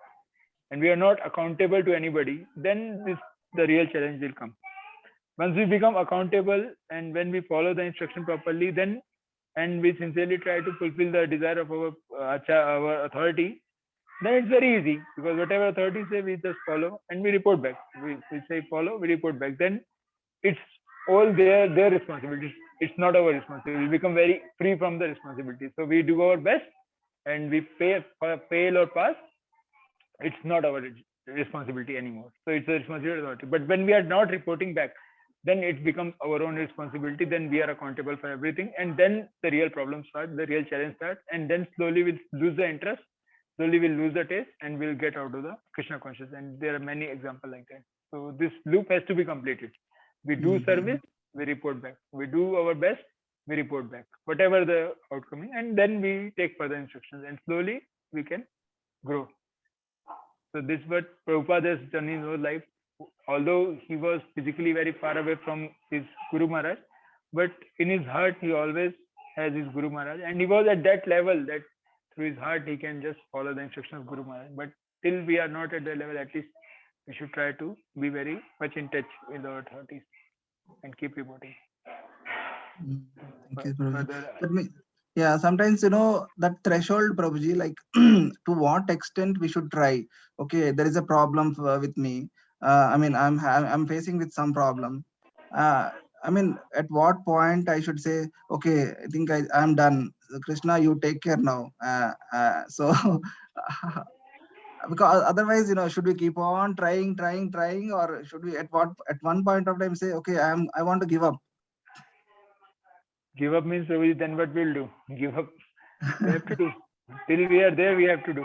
and we are not accountable to anybody, then the real challenge will come. Once we become accountable, and when we follow the instruction properly, then and we sincerely try to fulfill the desire of our authority, then it's very easy, because whatever authority say, we just follow and we report back. We say follow, we report back. Then it's all their responsibility. It's not our responsibility. We become very free from the responsibility. So we do our best, and we fail or pass. It's not our responsibility anymore. So it's a responsibility of the authority. But when we are not reporting back, then it becomes our own responsibility. Then we are accountable for everything, and then the real problem starts, the real challenge starts, and then slowly we'll lose the interest, slowly we'll lose the taste, and we'll get out of the Krishna consciousness. And there are many examples like that. So this loop has to be completed. We do service, we report back. We do our best, we report back, whatever the outcome is, and then we take further instructions, and slowly we can grow. So this is what Prabhupada has done in his life. Although he was physically very far away from his Guru Maharaj, but in his heart he always has his Guru Maharaj, and he was at that level that through his heart he can just follow the instructions of Guru Maharaj. But till we are not at that level, at least we should try to be very much in touch with our authorities and keep reporting. Thank you, Prabhuji. Yeah, sometimes, that threshold, Prabhuji, like to what extent we should try. Okay, there is a problem with me. I'm facing with some problem. At what point I should say, okay, I think I'm done. Krishna, you take care now. So because otherwise, should we keep on trying, or should we at one point of time say, okay, I want to give up? Give up means, Prabhuji, then what we'll do? Give up. We have to do. Till we are there, we have to do.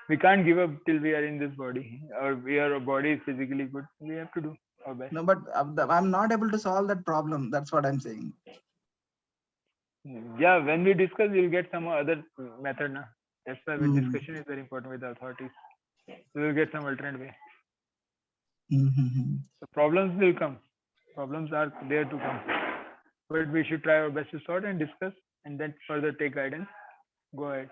We can't give up till we are in this body, or our body is physically good. We have to do our best. No, but I'm not able to solve that problem. That's what I'm saying. Yeah, when we discuss, we'll get some other method. Na? That's why discussion is very important with the authorities. We will get some alternate way. The problems will come. Problems are there to come. But we should try our best to sort and discuss, and then further take guidance. Go ahead.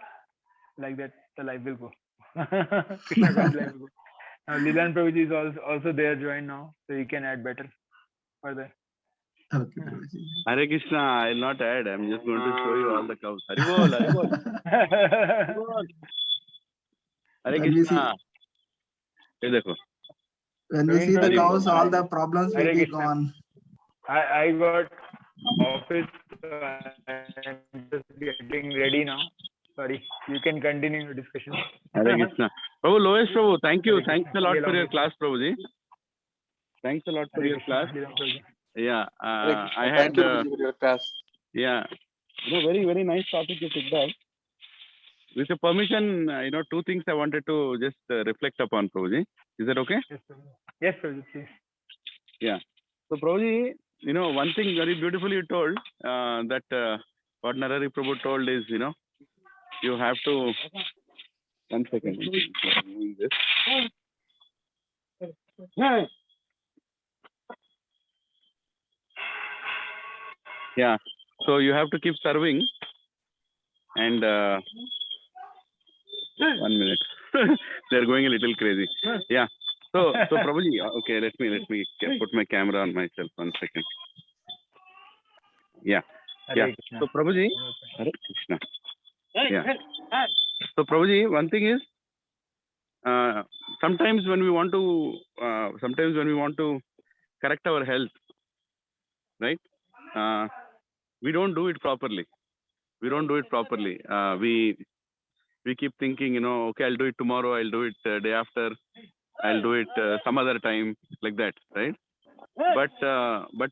Like that, the life will go. Krishna conscious life will go. Now, Lilananda Prabhuji is also there, joined now, so he can add better further. Okay. Hare Krishna, I'll not add. I'm just going to show you all the cows. Haribol, Haribol. Hare Krishna. When we see the cows, all the problems will be gone. I got office, so I'm just getting ready now. Sorry, you can continue your discussion. Hare Krishna. Prabhu, Lovesh Prabhu, thank you. Thanks a lot for your class, Prabhuji. Thanks a lot for your class. Yeah, I had. Your class. Yeah, very, very nice topic you picked up. With your permission, two things I wanted to just reflect upon, Prabhuji. Is that okay? Yes, Prabhuji, please. Yeah. So, Prabhuji, one thing very beautifully you told, that what Narari Prabhu told is, you have to. 1 second. Yeah. So you have to keep serving, and 1 minute. They're going a little crazy. Yeah. So Prabhuji, okay, let me put my camera on myself. 1 second. Yeah. Yeah. So Prabhuji, Hare Krishna. Yeah. So Prabhuji, one thing is, sometimes when we want to correct our health, right? We don't do it properly. We keep thinking, okay, I'll do it tomorrow, I'll do it day after, I'll do it some other time, like that, right? But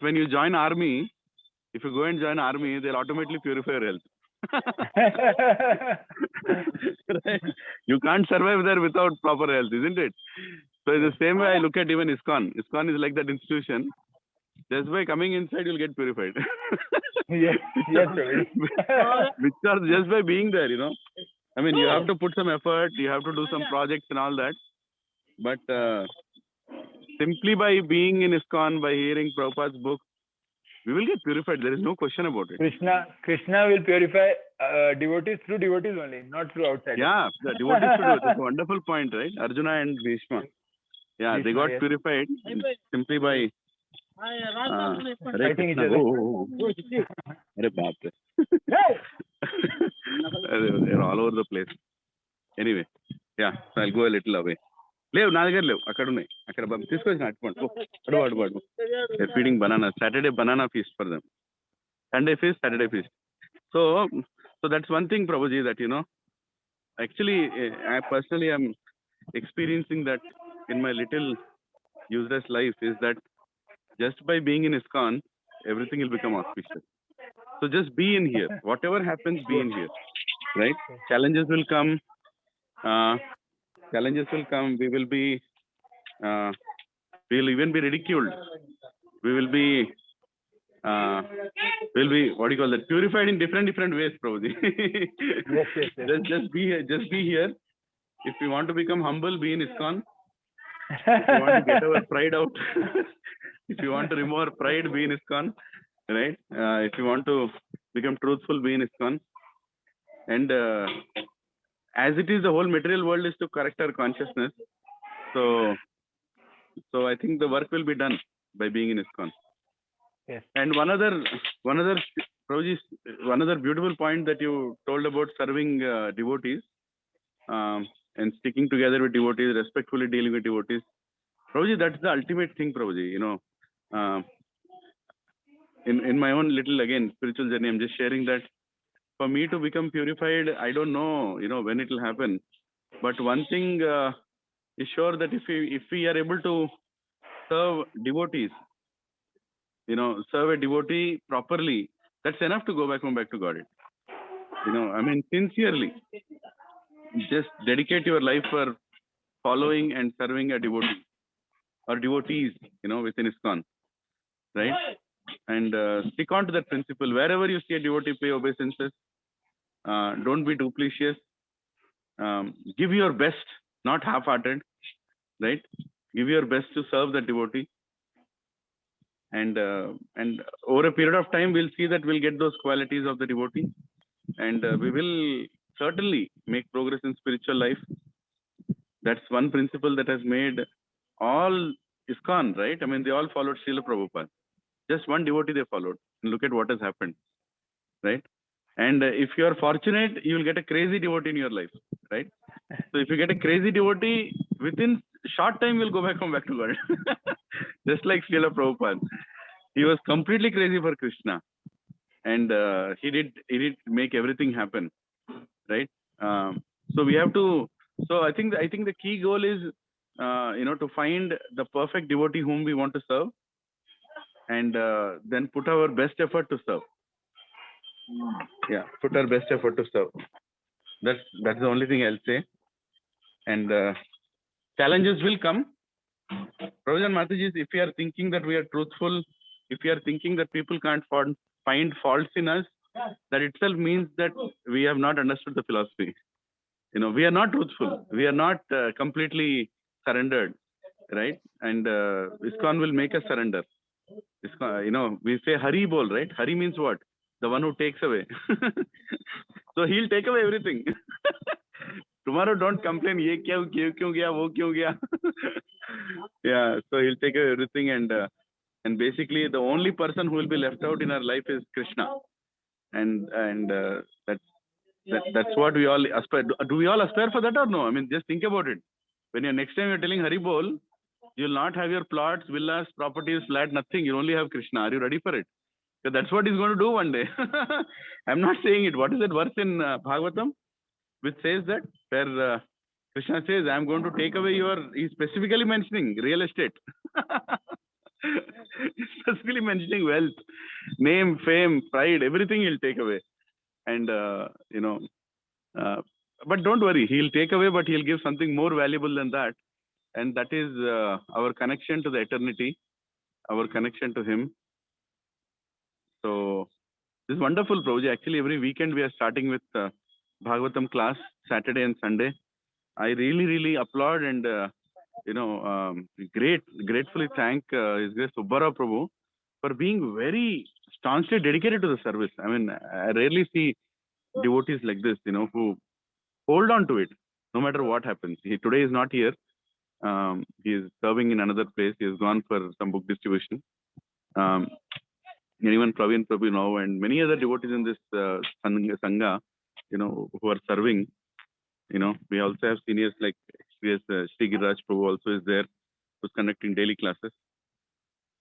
when you join army, if you go and join army, they'll automatically purify your health. Right? You can't survive there without proper health, isn't it? So in the same way, I look at even ISKCON. ISKCON is like that institution. Just by coming inside, you'll get purified. Yes, Prabhuji. Because just by being there, you know. I mean, you have to put some effort, you have to do some projects and all that. But simply by being in ISKCON, by hearing Prabhupada's book, we will get purified. There is no question about it. Krishna will purify devotees through devotees only, not through outsiders. Yeah, the devotees should do it. That's a wonderful point, right? Arjuna and Bhishma. Yeah, they got purified simply by fighting each other. They're all over the place. Anyway, yeah, so I'll go a little away. Lev, na దగ్గర లేవు అక్కడ ఉన్నాయి అక్కడ తీసుకొచ్చిన అడుగు they're feeding bananas. Saturday banana feast for them. Sunday feast, Saturday feast. So that's one thing, Prabhuji, that you know, actually I personally am experiencing that in my little useless life, is that just by being in ISKCON, everything will become auspicious. So just be in here. Whatever happens, be in here. Right? Challenges will come. We will be, we will even be ridiculed. We will be, what do you call that? Purified in different ways, Prabhuji. Yes. Just be here. Just be here. If you want to become humble, be in ISKCON. If you want to get our pride out, if you want to remove our pride, be in ISKCON. Right? If you want to become truthful, be in ISKCON. And as it is, the whole material world is to correct our consciousness. So I think the work will be done by being in ISKCON. Yes. And one other Prabhuji, one other beautiful point that you told about serving devotees and sticking together with devotees, respectfully dealing with devotees. Prabhuji, that's the ultimate thing, Prabhuji. You know, in my own little, again, spiritual journey, I'm just sharing that for me to become purified, I don't know, you know, when it will happen. But one thing is sure, that if we are able to serve devotees, you know, serve a devotee properly, that's enough to go back to God. You know, I mean, sincerely, just dedicate your life for following and serving a devotee or devotees, you know, within ISKCON, right? And stick on to that principle. Wherever you see a devotee, pay obeisances. Don't be duplicitous. Give your best, not half-hearted, right? Give your best to serve the devotee. And over a period of time, we'll see that we'll get those qualities of the devotee. And we will certainly make progress in spiritual life. That's one principle that has made all ISKCON, right? I mean, they all followed Srila Prabhupada. Just one devotee they followed. And look at what has happened, right? And if you are fortunate, you will get a crazy devotee in your life, right? So if you get a crazy devotee, within short time, you'll go back to God. Just like Srila Prabhupada. He was completely crazy for Krishna. And he did make everything happen, right? So we have to, so I think the key goal is, you know, to find the perfect devotee whom we want to serve, and then put our best effort to serve. Yeah, put our best effort to serve. That's the only thing I'll say. And challenges will come. Prabhuji and Mataji, if we are thinking that we are truthful, if we are thinking that people can't find faults in us, that itself means that we have not understood the philosophy. You know, we are not truthful. We are not completely surrendered, right? And ISKCON will make us surrender. ISKCON, you know, we say Hari Bol, right? Hari means what? The one who takes away. So he'll take away everything. Tomorrow don't complain, ye kyun gaya, wo kyun gaya. Yeah, so he'll take away everything, and basically the only person who will be left out in our life is Krishna. And that's what we all aspire. Do we all aspire for that or no? I mean, just think about it. When next time you're telling Hari Bol, you'll not have your plots, villas, properties, flat, nothing. You'll only have Krishna. Are you ready for it? So that's what he's going to do one day. I'm not saying it. What is that verse in Bhagavatam which says that, where Krishna says, I'm going to take away your, he's specifically mentioning real estate. Specifically mentioning wealth, name, fame, pride, everything he'll take away. And, you know, but don't worry, he'll take away, but he'll give something more valuable than that. and that is our connection to the eternity, our connection to Him. So this is wonderful, Prabhuji. Actually, every weekend we are starting with Bhagavatam class, Saturday and Sunday. I really applaud and gratefully thank His Grace Subbarao Prabhu for being very staunchly dedicated to the service. I mean, I rarely see devotees like this, who hold on to it no matter what happens. Today is not here. He is serving in another place. He has gone for some book distribution. Even Praveen Prabhu now and many other devotees in this Sangha, who are serving. We also have seniors like Sri Giriraj Prabhu also is there, who's conducting daily classes.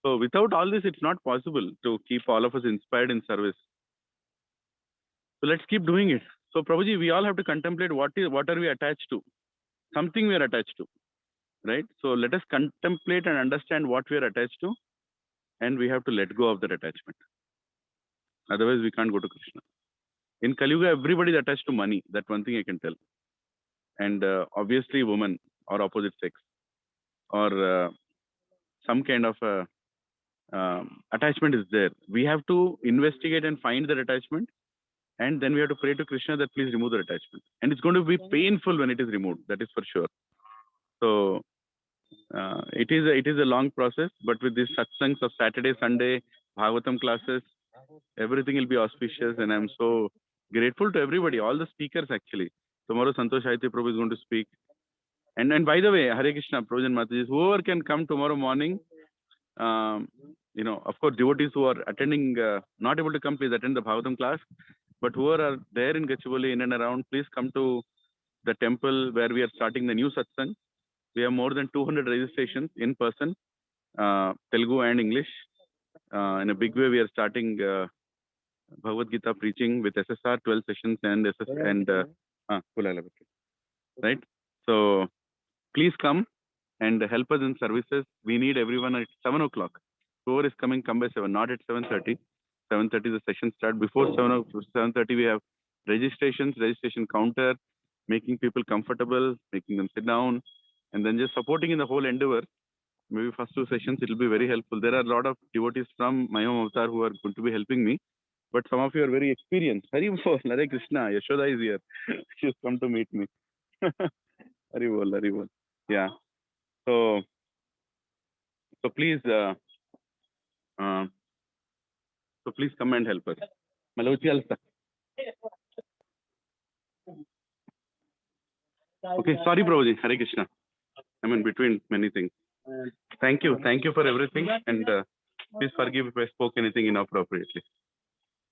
So without all this, it's not possible to keep all of us inspired in service. So let's keep doing it. So Prabhuji, we all have to contemplate what are we attached to? Something we are attached to, right? So let us contemplate and understand what we are attached to, and we have to let go of that attachment. Otherwise, we can't go to Krishna. In Kali Yuga, everybody is attached to money. That's one thing I can tell. And obviously, woman or opposite sex or some kind of attachment is there. We have to investigate and find that attachment, and then we have to pray to Krishna that please remove the attachment. And it's going to be painful when it is removed. That is for sure. So it is a long process, but with these satsangs of Saturday, Sunday, Bhagavatam classes, everything will be auspicious, and I'm so grateful to everybody, all the speakers actually. Tomorrow Santosh Sahithi Prabhu is going to speak. And by the way, Hare Krishna, Prabhuji and Mataji, whoever can come tomorrow morning, of course, devotees who are attending, not able to come, please attend the Bhagavatam class. But whoever are there in Gachibowli, in and around, please come to the temple where we are starting the new satsang. We have more than 200 registrations in person, Telugu and English. In a big way, we are starting Bhagavad Gita preaching with SSR 12 sessions and right. So please come and help us in services. We need everyone at 7 o'clock. Whoever is coming, come by 7, not at 7:30. 7:30 the session start. Before 7:30 we have registration counter, making people comfortable, making them sit down, and then just supporting in the whole endeavor. Maybe first 2 sessions it will be very helpful. There are a lot of devotees from my home avatar who are going to be helping me, but some of you are very experienced. Hari Bol, Hare Krishna, Yashoda is here. She's come to meet me. Hari Bol, Hari Bol. Yeah. So please, please come and help us. Okay, sorry, Prabhuji. Hare Krishna. I'm in between many things. Thank you for everything, and please forgive if I spoke anything inappropriately.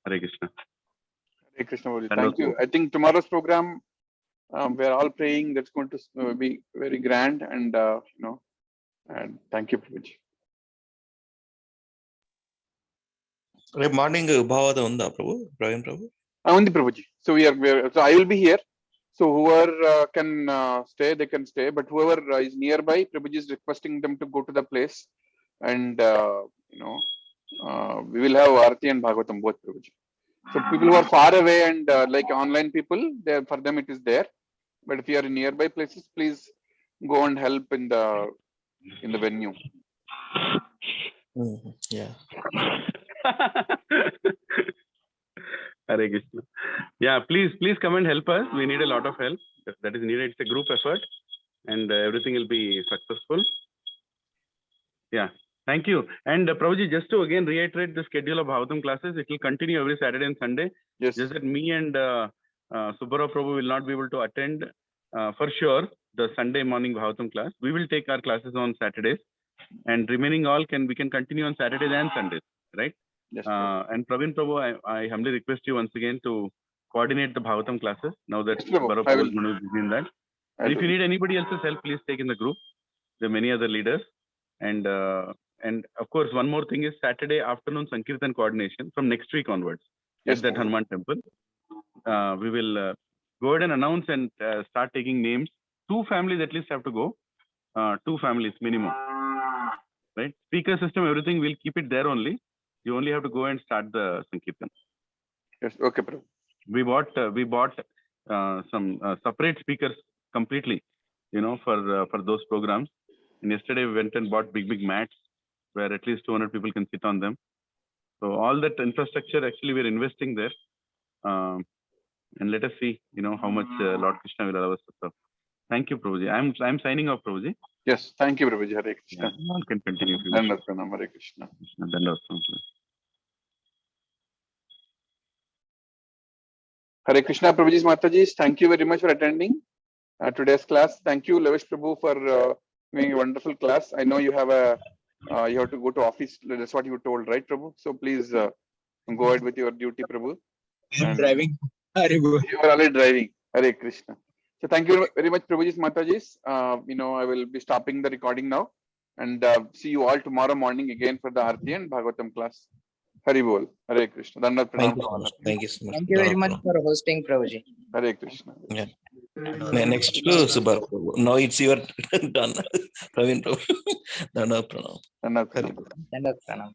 Hare Krishna. Hare Krishna, Prabhuji. Thank you. I think tomorrow's program, we're all praying that's going to be very grand, and and thank you, Prabhuji. రేపు morning Bhagavatam ఉందా ప్రవీణ్ ప్రభు? Undi Prabhuji. So so I will be here. So whoever can stay, they can stay. But whoever is nearby, Prabhuji is requesting them to go to the place, and we will have Aarti and Bhagavatam both, Prabhuji. So people who are far away and like online people, for them it is there. But if you are in nearby places, please go and help in the venue. Yeah. Hare Krishna. Yeah, please come and help us. We need a lot of help. That is needed. It's a group effort, and everything will be successful. Yeah, thank you. And Prabhuji, just to again reiterate the schedule of Bhagavatam classes, it will continue every Saturday and Sunday. Yes. Just that me and Subbarao Prabhu will not be able to attend for sure the Sunday morning Bhagavatam class. We will take our classes on Saturdays, and remaining all we can continue on Saturdays and Sundays, right? Yes, and Praveen Prabhu, I humbly request you once again to coordinate the Bhagavatam classes now that Subbarao Prabhu is going to be busy in that. And if you need anybody else's help, please take in the group. There are many other leaders. And of course, one more thing is Saturday afternoon Sankirtan coordination from next week onwards at that Hanuman temple. We will go ahead and announce and start taking names. 2 families at least have to go. 2 families minimum. Right? Speaker system, everything, we'll keep it there only. You only have to go and start the Sankirtan. Yes, okay, bro. We bought some separate speakers completely, for those programs. And yesterday we went and bought big mats where at least 200 people can sit on them. So all that infrastructure actually we're investing there. And let us see, how much Lord Krishna will allow us to serve. Thank you, Prabhuji. I'm signing off, Prabhuji. Yes, thank you, Prabhuji. Hare Krishna. Yeah, one can continue. If you Dandavat pranam, Hare Krishna. wish. Dandavat pranam. Hare Krishna, Prabhuji Mataji. Thank you very much for attending today's class. Thank you, Lovesh Prabhu, for doing a wonderful class. I know you have you have to go to office. That's what you told, right, Prabhu? So please go ahead with your duty, Prabhu. I'm driving. Haribo. You are already driving. Hare Krishna. So thank you very much, Prabhuji Mataji. I will be stopping the recording now, and see you all tomorrow morning again for the Aarti and Bhagavatam class. Hari Bol. Hare Krishna. Dandavat Thank pranam. you so much. Thank you so much. Thank you very much for hosting, Prabhuji. Hare Krishna. Yeah. Next to Subha Prabhu. Now it's your turn. Praveen Prabhu. Dandavat pranam. Dandavat Hari pranam. Bol. Dandavat pranam.